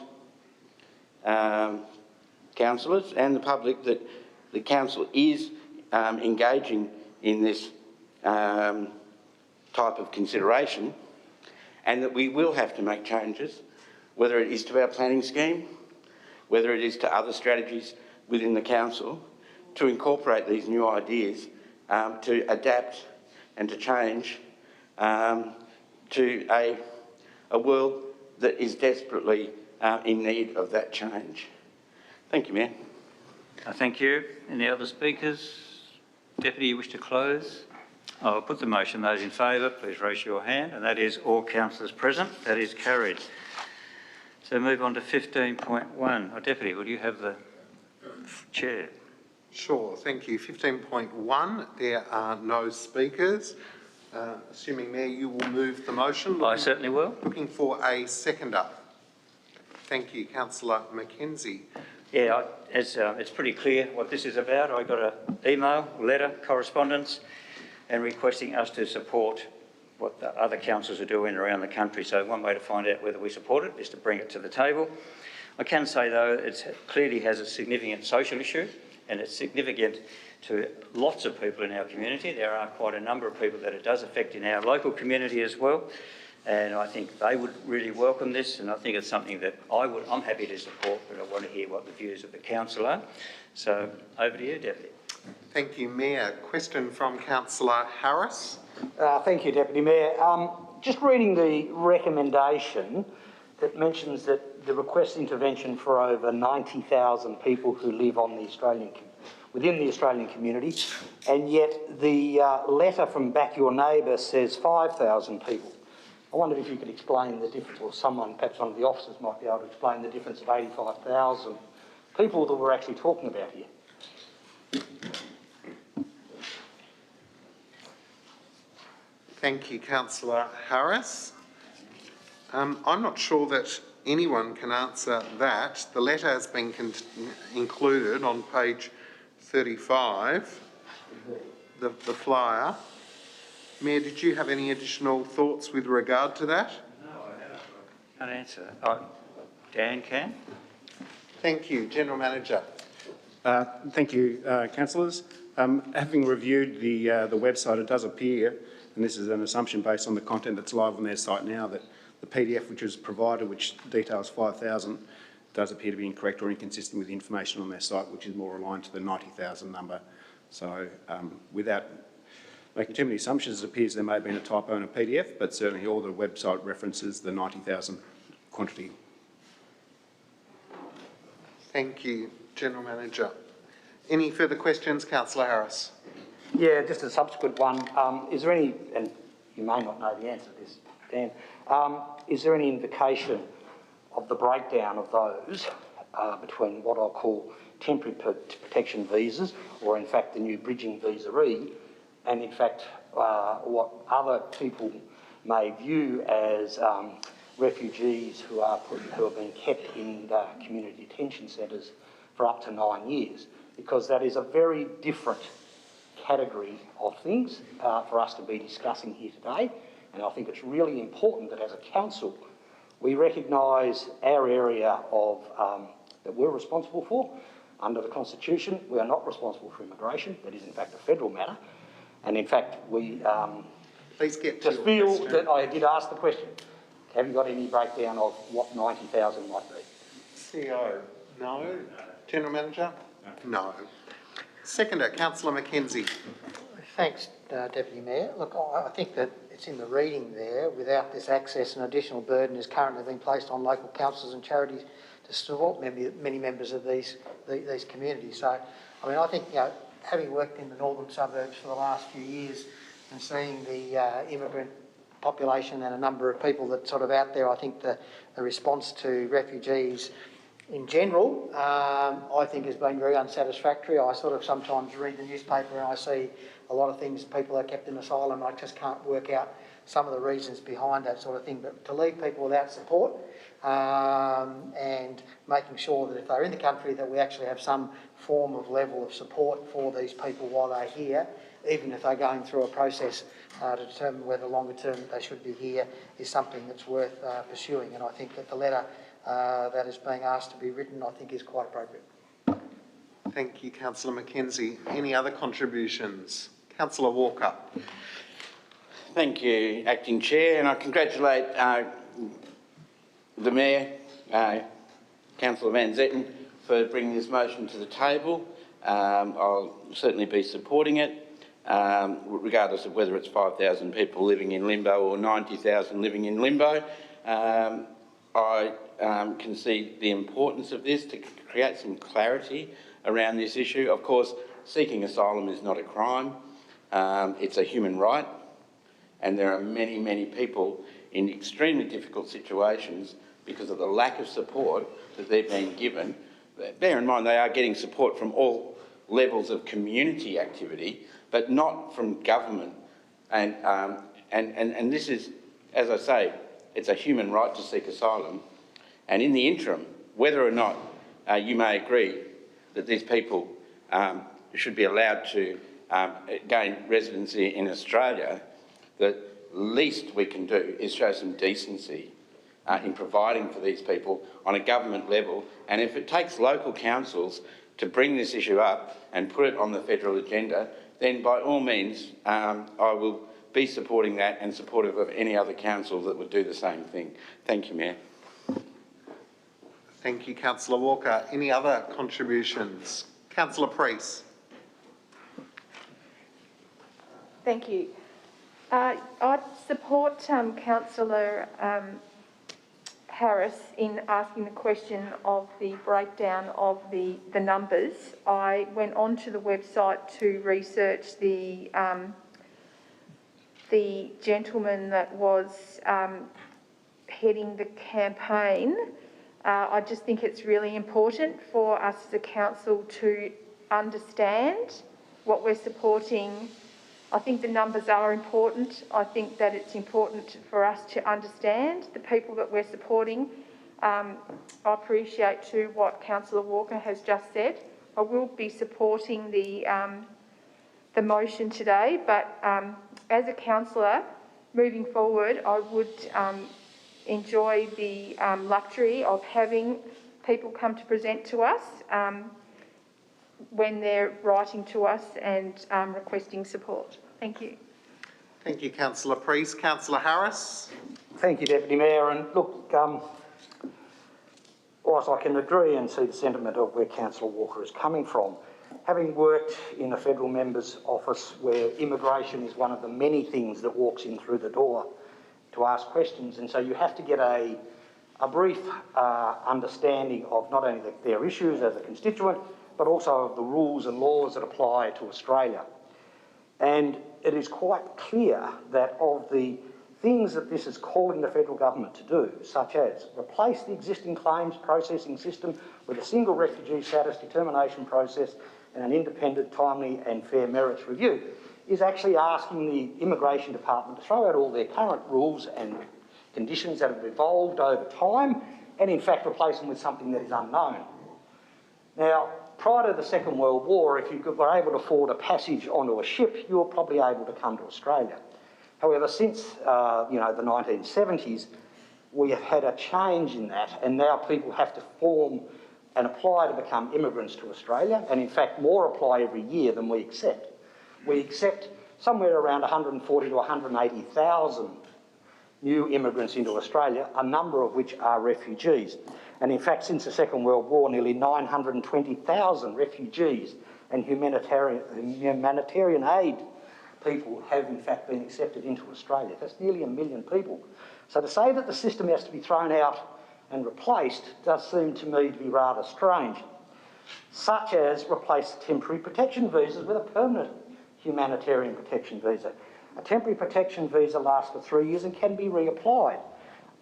councillors and the public that the council is engaging in this type of consideration, and that we will have to make changes, whether it is to our planning scheme, whether it is to other strategies within the council, to incorporate these new ideas, to adapt and to change to a world that is desperately in need of that change. Thank you, Mayor. Thank you. Any other speakers? Deputy, you wish to close? I'll put the motion. Those in favour, please raise your hand, and that is all councillors present. That is carried. So move on to 15.1. Deputy, will you have the chair? Sure, thank you. 15.1, there are no speakers. Assuming, Mayor, you will move the motion. I certainly will. Looking for a seconder. Thank you, Councillor Mackenzie. Yeah, it's pretty clear what this is about. I got an email, letter, correspondence, and requesting us to support what the other councils are doing around the country. So one way to find out whether we support it is to bring it to the table. I can say, though, it clearly has a significant social issue, and it's significant to lots of people in our community. There are quite a number of people that it does affect in our local community as well, and I think they would really welcome this, and I think it's something that I'm happy to support, but I want to hear what the views of the council are. So over to you, Deputy. Thank you, Mayor. Question from Councillor Harris. Thank you, Deputy Mayor. Just reading the recommendation that mentions that the request intervention for over 90,000 people who live on within the Australian community, and yet the letter from Back Your Neighbour says 5,000 people. I wondered if you could explain the difference, or someone, perhaps one of the officers might be able to explain the difference of 85,000 people that we're actually talking about here. Thank you, Councillor Harris. I'm not sure that anyone can answer that. The letter has been included on page 35, the flyer. Mayor, did you have any additional thoughts with regard to that? No, I can't answer. Dan can. Thank you. General Manager. Thank you, councillors. Having reviewed the website, it does appear, and this is an assumption based on the content that's live on their site now, that the PDF which is provided, which details 5,000, does appear to be incorrect or inconsistent with the information on their site, which is more aligned to the 90,000 number. So without making too many assumptions, it appears there may have been a typo in a PDF, but certainly all the website references the 90,000 quantity. Thank you, General Manager. Any further questions, Councillor Harris? Yeah, just a subsequent one. Is there any, and you may not know the answer to this, Dan, is there any indication of the breakdown of those between what I'll call temporary protection visas, or in fact the new bridging visa-e, and in fact what other people may view as refugees who are being kept in community detention centres for up to 9 years, because that is a very different category of things for us to be discussing here today. And I think it's really important that as a council we recognise our area of that we're responsible for. Under the Constitution, we are not responsible for immigration. That is in fact a federal matter. And in fact we Please get to just feel that I did ask the question. Have you got any breakdown of what 90,000 might be? CEO, no. General Manager? No. Seconder, Councillor Mackenzie. Thanks, Deputy Mayor. Look, I think that it's in the reading there. Without this access, an additional burden is currently being placed on local councils and charities to support many members of these communities. So, I mean, I think, having worked in the northern suburbs for the last few years and seeing the immigrant population and a number of people that's sort of out there, I think the response to refugees in general, I think has been very unsatisfactory. I sort of sometimes read the newspaper and I see a lot of things, people are kept in asylum, I just can't work out some of the reasons behind that sort of thing. But to leave people without support and making sure that if they're in the country that we actually have some form of level of support for these people while they're here, even if they're going through a process to determine whether longer term they should be here, is something that's worth pursuing. And I think that the letter that is being asked to be written, I think, is quite appropriate. Thank you, Councillor Mackenzie. Any other contributions? Councillor Walker. Thank you, Acting Chair, and I congratulate the Mayor, Councillor Van Zetten, for bringing this motion to the table. I'll certainly be supporting it, regardless of whether it's 5,000 people living in limbo or 90,000 living in limbo. I can see the importance of this to create some clarity around this issue. Of course, seeking asylum is not a crime. It's a human right, and there are many, many people in extremely difficult situations because of the lack of support that they've been given. Bear in mind, they are getting support from all levels of community activity, but not from government. And this is, as I say, it's a human right to seek asylum. And in the interim, whether or not you may agree that these people should be allowed to gain residency in Australia, the least we can do is show some decency in providing for these people on a government level. And if it takes local councils to bring this issue up and put it on the federal agenda, then by all means, I will be supporting that and supportive of any other council that would do the same thing. Thank you, Mayor. Thank you, Councillor Walker. Any other contributions? Councillor Preece. Thank you. I'd support Councillor Harris in asking the question of the breakdown of the numbers. I went onto the website to research the gentleman that was heading the campaign. I just think it's really important for us as a council to understand what we're supporting. I think the numbers are important. I think that it's important for us to understand the people that we're supporting. I appreciate too what Councillor Walker has just said. I will be supporting the motion today, but as a councillor, moving forward, I would enjoy the luxury of having people come to present to us when they're writing to us and requesting support. Thank you. Thank you, Councillor Preece. Councillor Harris. Thank you, Deputy Mayor. And look, whilst I can agree and see the sentiment of where Councillor Walker is coming from, having worked in a federal member's office where immigration is one of the many things that walks in through the door to ask questions, and so you have to get a brief understanding of not only their issues as a constituent, but also of the rules and laws that apply to Australia. And it is quite clear that of the things that this is calling the federal government to do, such as replace the existing claims processing system with a single refugee status determination process and an independent, timely and fair merits review, is actually asking the Immigration Department to throw out all their current rules and conditions that have evolved over time and in fact replace them with something that is unknown. Now, prior to the Second World War, if you were able to afford a passage onto a ship, you were probably able to come to Australia. However, since the 1970s, we have had a change in that, and now people have to form and apply to become immigrants to Australia, and in fact more apply every year than we accept. We accept somewhere around 140 to 180,000 new immigrants into Australia, a number of which are refugees. And in fact, since the Second World War, nearly 920,000 refugees and humanitarian aid people have in fact been accepted into Australia. That's nearly 1 million people. So to say that the system has to be thrown out and replaced does seem to me to be rather strange, such as replace temporary protection visas with a permanent humanitarian protection visa. A temporary protection visa lasts for 3 years and can be reapplied.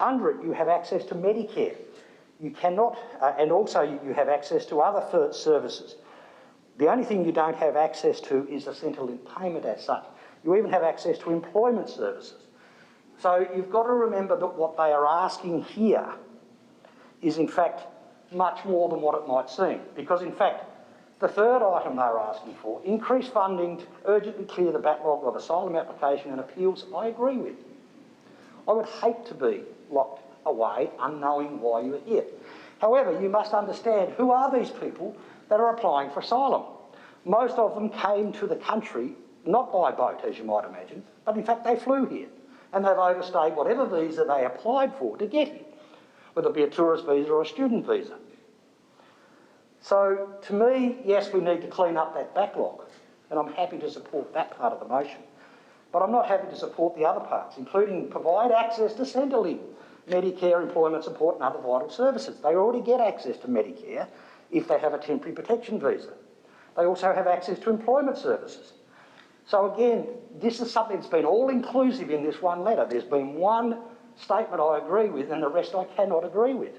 Under it, you have access to Medicare. You cannot, and also you have access to other services. The only thing you don't have access to is a Centrelink payment as such. You even have access to employment services. So you've got to remember that what they are asking here is in fact much more than what it might seem. Because in fact, the third item they're asking for, increased funding to urgently clear the backlog of asylum application and appeals, I agree with. I would hate to be locked away unknowing why you're here. However, you must understand, who are these people that are applying for asylum? Most of them came to the country, not by boat, as you might imagine, but in fact they flew here and they've overstayed whatever visa they applied for to get here, whether it be a tourist visa or a student visa. So to me, yes, we need to clean up that backlog, and I'm happy to support that part of the motion. But I'm not happy to support the other parts, including provide access to Centrelink, Medicare, employment support and other vital services. They already get access to Medicare if they have a temporary protection visa. They also have access to employment services. So again, this is something that's been all-inclusive in this one letter. There's been one statement I agree with and the rest I cannot agree with.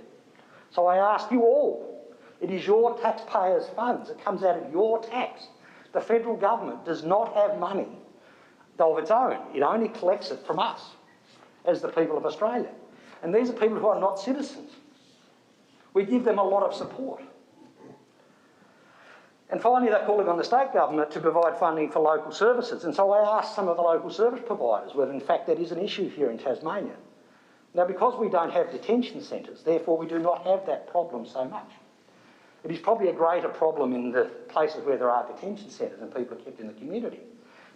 So I ask you all, it is your taxpayers' funds. It comes out of your tax. The federal government does not have money of its own. It only collects it from us as the people of Australia. And these are people who are not citizens. We give them a lot of support. And finally, they're calling on the state government to provide funding for local services. And so I asked some of the local service providers whether in fact that is an issue here in Tasmania. Now, because we don't have detention centres, therefore we do not have that problem so much. It is probably a greater problem in the places where there are detention centres and people are kept in the community.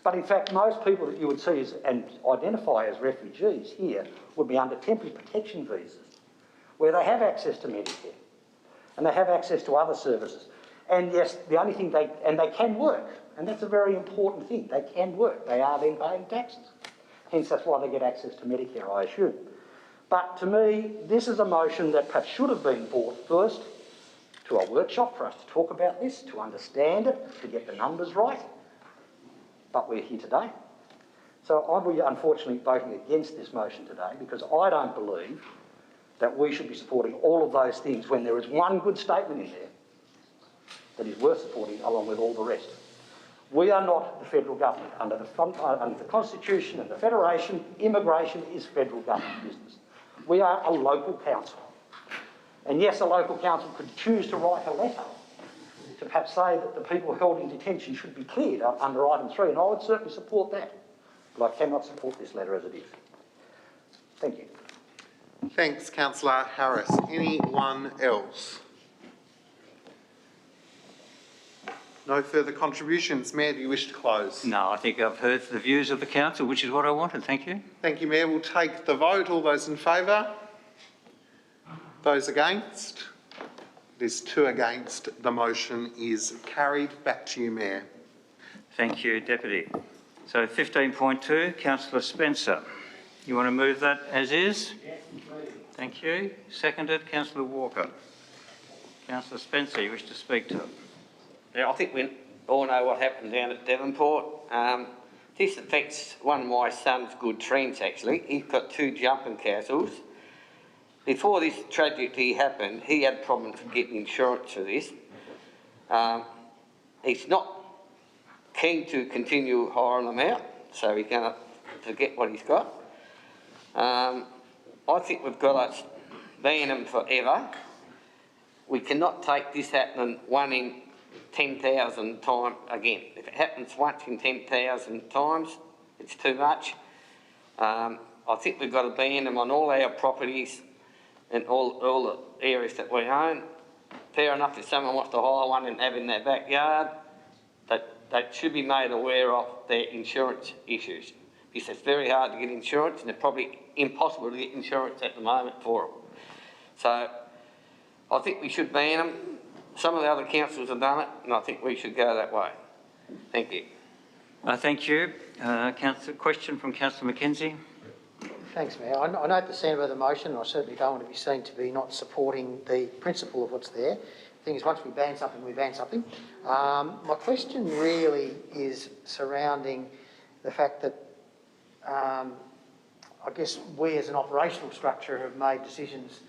But in fact, most people that you would see and identify as refugees here would be under temporary protection visas, where they have access to Medicare and they have access to other services. And yes, the only thing they can work, and that's a very important thing, they can work. They are then paying taxes. Hence, that's why they get access to Medicare, I assume. But to me, this is a motion that perhaps should have been brought first to a workshop for us to talk about this, to understand it, to get the numbers right. But we're here today. So I'll be unfortunately voting against this motion today because I don't believe that we should be supporting all of those things when there is one good statement in there that is worth supporting along with all the rest. We are not the federal government. Under the Constitution and the Federation, immigration is federal government business. We are a local council. And yes, a local council could choose to write a letter to perhaps say that the people held in detention should be cleared under item 3, and I would certainly support that. But I cannot support this letter as it is. Thank you. Thanks, Councillor Harris. Anyone else? No further contributions. Mayor, do you wish to close? No, I think I've heard the views of the council, which is what I wanted. Thank you. Thank you, Mayor. We'll take the vote. All those in favour? Those against? There's 2 against. The motion is carried. Back to you, Mayor. Thank you, Deputy. So 15.2, Councillor Spencer. You want to move that as is? Yes, please. Thank you. Seconded, Councillor Walker. Councillor Spencer, you wish to speak to it? Yeah, I think we all know what happened down at Devonport. This affects one of my son's good friends, actually. He's got 2 jumping castles. Before this tragedy happened, he had problems getting insurance for this. He's not keen to continue hiring them out, so he's going to forget what he's got. I think we've got to ban them forever. We cannot take this happening 1 in 10,000 times again. If it happens once in 10,000 times, it's too much. I think we've got to ban them on all our properties and all the areas that we own. Fair enough if someone wants to hire one and have it in their backyard, that should be made aware of their insurance issues. Because it's very hard to get insurance and it's probably impossible to get insurance at the moment for them. So I think we should ban them. Some of the other councils have done it and I think we should go that way. Thank you. Thank you. Question from Councillor McKenzie. Thanks, Mayor. I note the sentiment of the motion and I certainly don't want to be seen to be not supporting the principle of what's there. The thing is, once we ban something, we ban something. My question really is surrounding the fact that I guess we as an operational structure have made decisions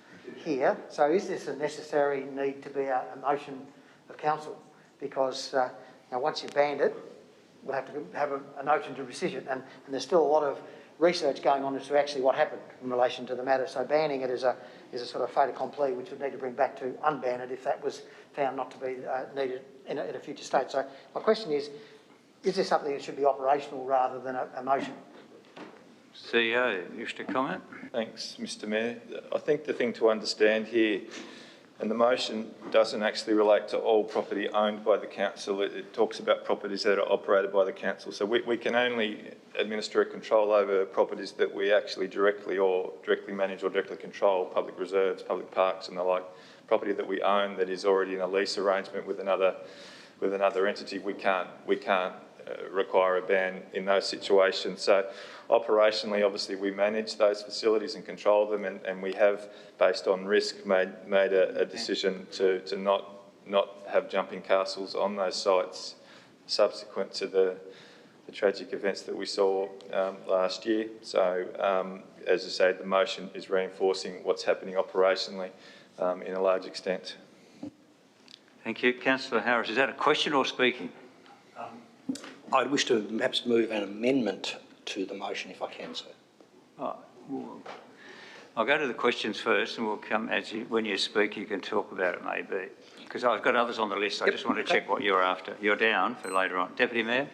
here. So is this a necessary need to be a motion of council? Because now once you've banned it, we'll have to have a motion to rescind it. And there's still a lot of research going on as to actually what happened in relation to the matter. So banning it is a sort of fait accompli, which would need to bring back to unban it if that was found not to be needed in a future state. So my question is there something that should be operational rather than a motion? CEO, you wish to comment? Thanks, Mr Mayor. I think the thing to understand here, and the motion doesn't actually relate to all property owned by the council. It talks about properties that are operated by the council. So we can only administer control over properties that we actually directly manage or directly control, public reserves, public parks and the like. Property that we own that is already in a lease arrangement with another entity, we can't require a ban in those situations. So operationally, obviously, we manage those facilities and control them, and we have, based on risk, made a decision to not have jumping castles on those sites subsequent to the tragic events that we saw last year. So, as I say, the motion is reinforcing what's happening operationally in a large extent. Thank you. Councillor Harris, is that a question or speaking? I wish to perhaps move an amendment to the motion if I can, sir. Oh, I'll go to the questions first and we'll come when you speak you can talk about it maybe. Because I've got others on the list, I just want to check what you're after. You're down for later on. Deputy Mayor?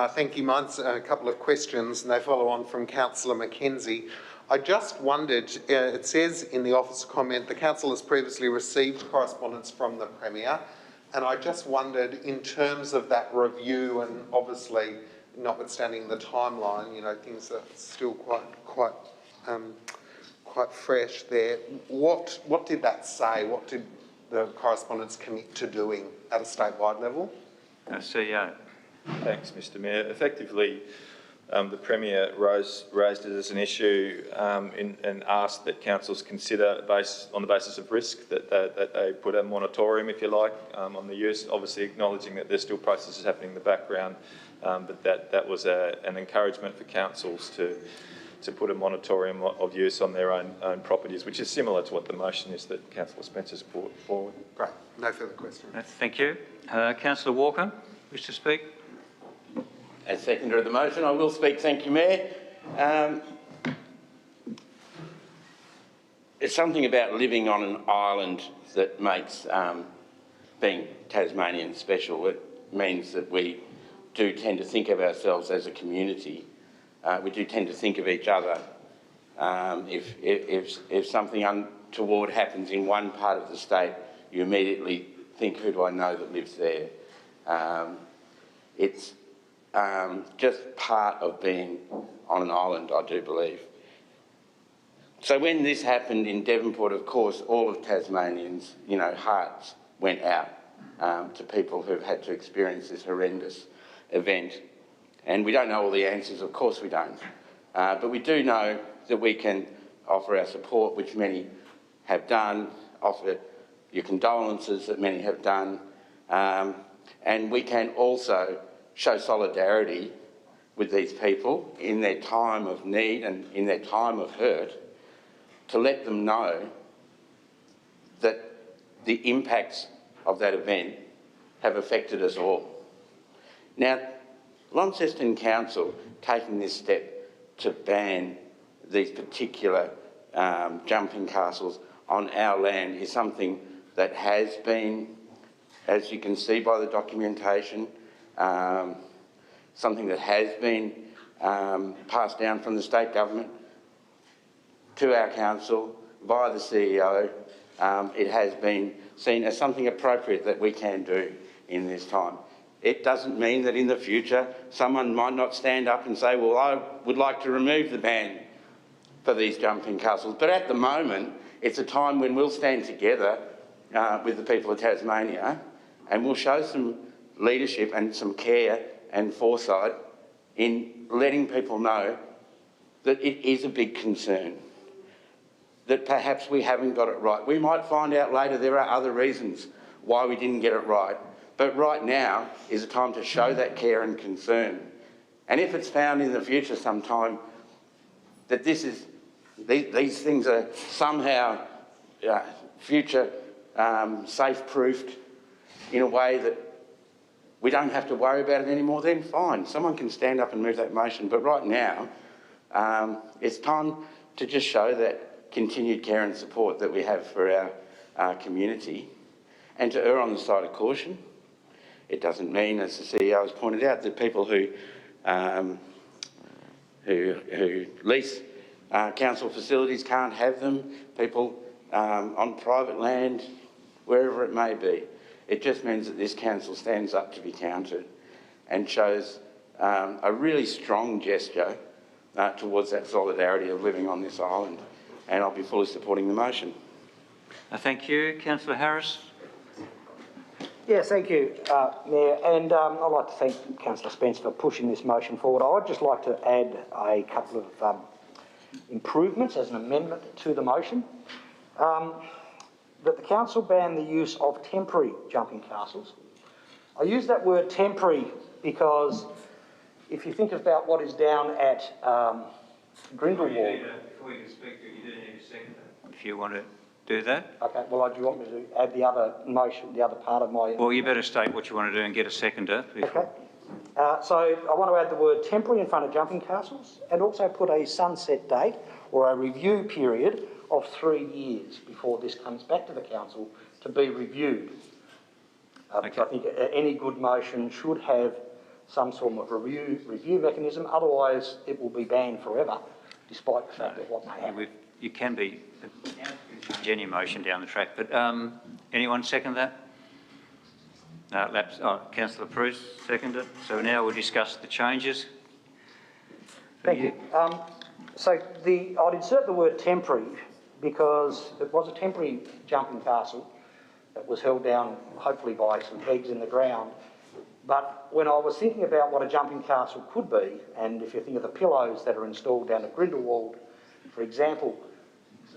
Thank you. Mine's a couple of questions and they follow on from Councillor Mackenzie. I just wondered, it says in the office comment, the council has previously received correspondence from the Premier, and I just wondered, in terms of that review, and obviously notwithstanding the timeline, you know, things are still quite fresh there. What did that say? What did the correspondence commit to doing at a statewide level? CEO. Thanks, Mr Mayor. Effectively, the Premier raised it as an issue and asked that councils consider, on the basis of risk, that they put a moratorium, if you like, on the use, obviously acknowledging that there's still processes happening in the background, but that was an encouragement for councils to put a moratorium of use on their own properties, which is similar to what the motion is that Councillor Spencer's brought forward. Great. No further questions. Thank you. Councillor Walker, wish to speak? As seconder of the motion, I will speak. Thank you, Mayor. It's something about living on an island that makes being Tasmanian special. It means that we do tend to think of ourselves as a community. We do tend to think of each other. If something untoward happens in one part of the state, you immediately think, who do I know that lives there? It's just part of being on an island, I do believe. So when this happened in Devonport, of course, all of Tasmanians, you know, hearts went out to people who've had to experience this horrendous event. And we don't know all the answers, of course we don't. But we do know that we can offer our support, which many have done, offer your condolences that many have done, and we can also show solidarity with these people in their time of need and in their time of hurt, to let them know that the impacts of that event have affected us all. Now, Launceston Council taking this step to ban these particular jumping castles on our land is something that has been, as you can see by the documentation, something that has been passed down from the state government to our council via the CEO. It has been seen as something appropriate that we can do in this time. It doesn't mean that in the future someone might not stand up and say, well, I would like to remove the ban for these jumping castles. But at the moment, it's a time when we'll stand together with the people of Tasmania and we'll show some leadership and some care and foresight in letting people know that it is a big concern, that perhaps we haven't got it right. We might find out later there are other reasons why we didn't get it right, but right now is a time to show that care and concern. And if it's found in the future sometime that these things are somehow future safe-proofed in a way that we don't have to worry about it anymore, then fine. Someone can stand up and move that motion. But right now, it's time to just show that continued care and support that we have for our community, and to err on the side of caution. It doesn't mean, as the CEO has pointed out, that people who lease council facilities can't have them, people on private land, wherever it may be. It just means that this council stands up to be counted and shows a really strong gesture towards that solidarity of living on this island, and I'll be fully supporting the motion. Thank you. Councillor Harris. Yes, thank you, Mayor, and I'd like to thank Councillor Spence for pushing this motion forward. I'd just like to add a couple of improvements as an amendment to the motion. That the council ban the use of temporary jumping castles. I use that word temporary because if you think about what is down at Grindelwald... Before you speak, you do need a second. If you want to do that. Okay, well, do you want me to add the other motion, the other part of my... Well, you better state what you want to do and get a seconder. Before. Okay. So I want to add the word temporary in front of jumping castles, and also put a sunset date or a review period of 3 years before this comes back to the council to be reviewed. Okay. I think any good motion should have some sort of review mechanism, otherwise it will be banned forever, despite the fact of what may happen. You can be any motion down the track, but anyone second that? Councillor Bruce seconded it. So now we'll discuss the changes. Thank you. So I'd insert the word temporary because it was a temporary jumping castle that was held down hopefully by some pegs in the ground. But when I was thinking about what a jumping castle could be, and if you think of the pillows that are installed down at Grindelwald, for example,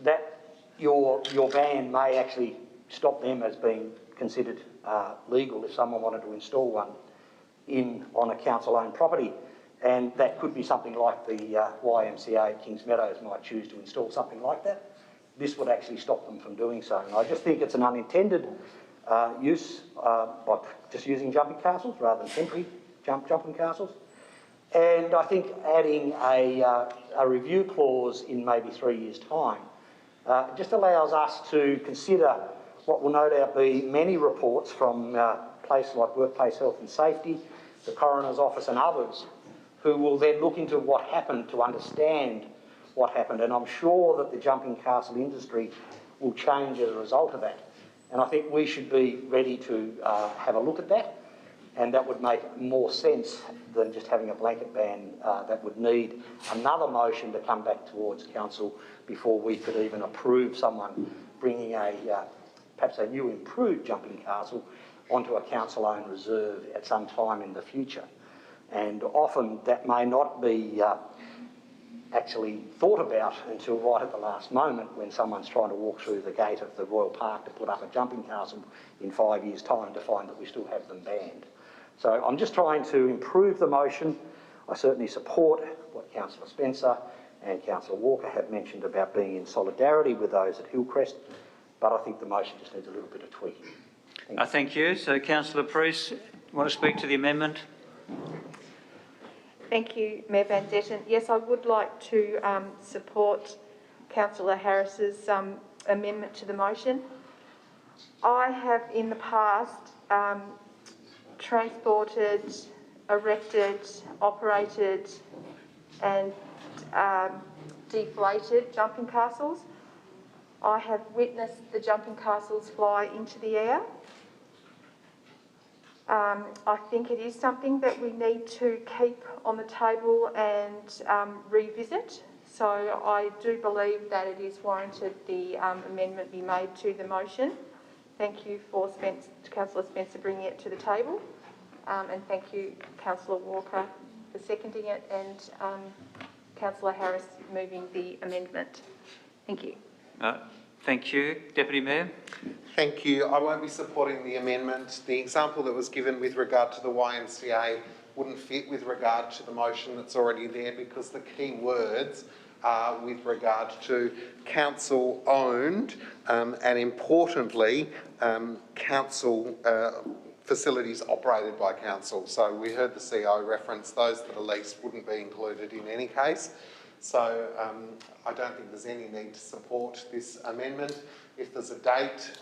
that your ban may actually stop them as being considered legal if someone wanted to install one on a council-owned property. And that could be something like the YMCA at Kings Meadows might choose to install something like that. This would actually stop them from doing so. And I just think it's an unintended use by just using jumping castles rather than temporary jumping castles. And I think adding a review clause in maybe 3 years' time just allows us to consider what will no doubt be many reports from places like Workplace Health and Safety, the Coroner's Office and others, who will then look into what happened to understand what happened. And I'm sure that the jumping castle industry will change as a result of that. And I think we should be ready to have a look at that. And that would make more sense than just having a blanket ban that would need another motion to come back towards council before we could even approve someone bringing perhaps a new improved jumping castle onto a council-owned reserve at some time in the future. And often that may not be actually thought about until right at the last moment when someone's trying to walk through the gate of the Royal Park to put up a jumping castle in 5 years' time to find that we still have them banned. So I'm just trying to improve the motion. I certainly support what Councillor Spencer and Councillor Walker have mentioned about being in solidarity with those at Hillcrest, but I think the motion just needs a little bit of tweaking. Thank you. So Councillor Priest, want to speak to the amendment? Thank you, Mayor Van Zetten. Yes, I would like to support Councillor Harris's amendment to the motion. I have in the past transported, erected, operated and deflated jumping castles. I have witnessed the jumping castles fly into the air. I think it is something that we need to keep on the table and revisit. So I do believe that it is warranted the amendment be made to the motion. Thank you for Councillor Spencer bringing it to the table. And thank you, Councillor Walker, for seconding it, and Councillor Harris moving the amendment. Thank you. Thank you. Deputy Mayor. Thank you. I won't be supporting the amendment. The example that was given with regard to the YMCA wouldn't fit with regard to the motion that's already there, because the key words are with regard to council-owned and importantly, council facilities operated by council. So we heard the CEO reference those that are leased wouldn't be included in any case. So I don't think there's any need to support this amendment. If there's a date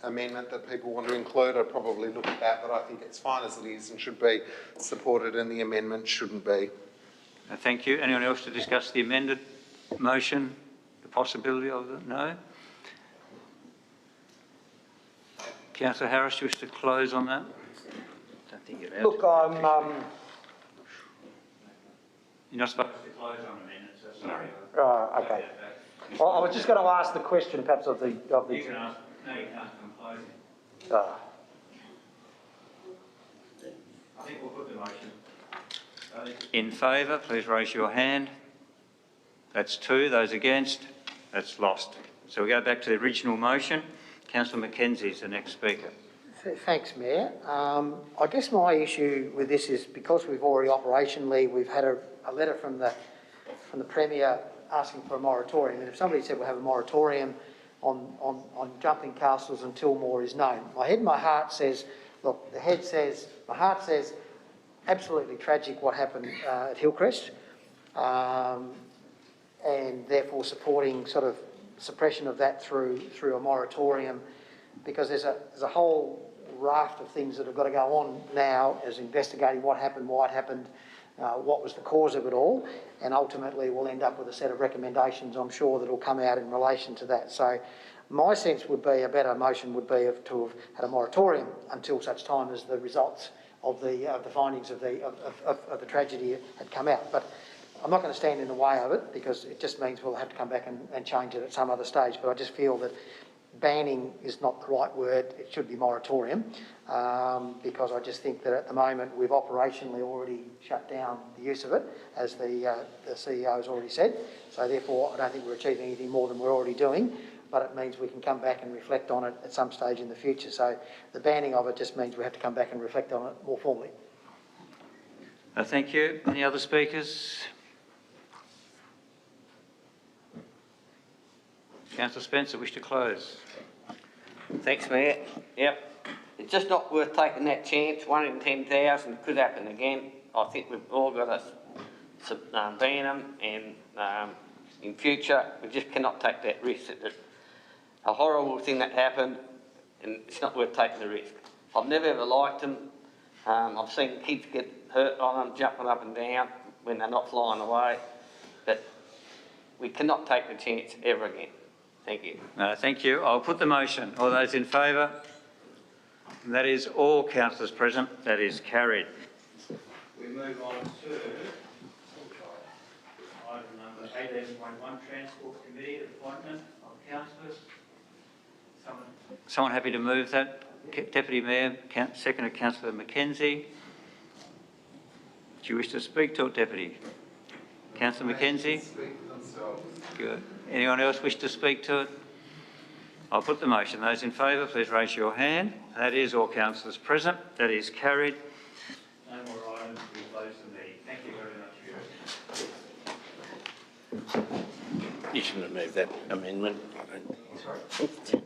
amendment that people want to include, I'd probably look at that, but I think it's fine as it is and should be supported, and the amendment shouldn't be. Thank you. Anyone else to discuss the amended motion, the possibility of it? No? Councillor Harris, you wish to close on that? I don't think you're allowed. Look, You're not supposed to close on amendments, so sorry. Okay. Well, I was just going to ask the question, perhaps, of the. You can ask. No, you can't come closing. I think we'll put the motion. Those in favour, please raise your hand. That's 2. Those against, that's lost. So we go back to the original motion. Councillor Mackenzie is the next speaker. Thanks, Mayor. I guess my issue with this is because we've already operationally, we've had a letter from the Premier asking for a moratorium, and if somebody said we'll have a moratorium on jumping castles until more is known, my head and my heart says, look, my heart says absolutely tragic what happened at Hillcrest, and therefore supporting sort of suppression of that through a moratorium, because there's a whole raft of things that have got to go on now as investigating what happened, why it happened, what was the cause of it all, and ultimately we'll end up with a set of recommendations, I'm sure, that will come out in relation to that. So my sense would be a better motion would be to have had a moratorium until such time as the results of the findings of the tragedy had come out. But I'm not going to stand in the way of it, because it just means we'll have to come back and change it at some other stage. But I just feel that banning is not the right word. It should be moratorium, because I just think that at the moment we've operationally already shut down the use of it, as the CEO has already said. So therefore, I don't think we're achieving anything more than we're already doing, but it means we can come back and reflect on it at some stage in the future. So the banning of it just means we have to come back and reflect on it more formally. Thank you. Any other speakers? Councillor Spencer, wish to close? Thanks, Mayor. Yep. It's just not worth taking that chance. 1 in 10,000 could happen again. I think we've all got to ban them, and in future we just cannot take that risk. It's a horrible thing that happened, and it's not worth taking the risk. I've never ever liked them. I've seen kids get hurt on them, jumping up and down when they're not flying away, but we cannot take the chance ever again. Thank you. Thank you. I'll put the motion. All those in favour? That is all councillors present. That is carried. We move on to item number 18.1, Transport Committee appointment of councillors. Someone happy to move that? Deputy Mayor, seconder Councillor Mackenzie. Do you wish to speak to it, Deputy? Councillor Mackenzie? Good. Anyone else wish to speak to it? I'll put the motion. Those in favour, please raise your hand. That is all councillors present. That is carried. No more items. We close the meeting. Thank you very much for your... You shouldn't have moved that amendment. Sorry?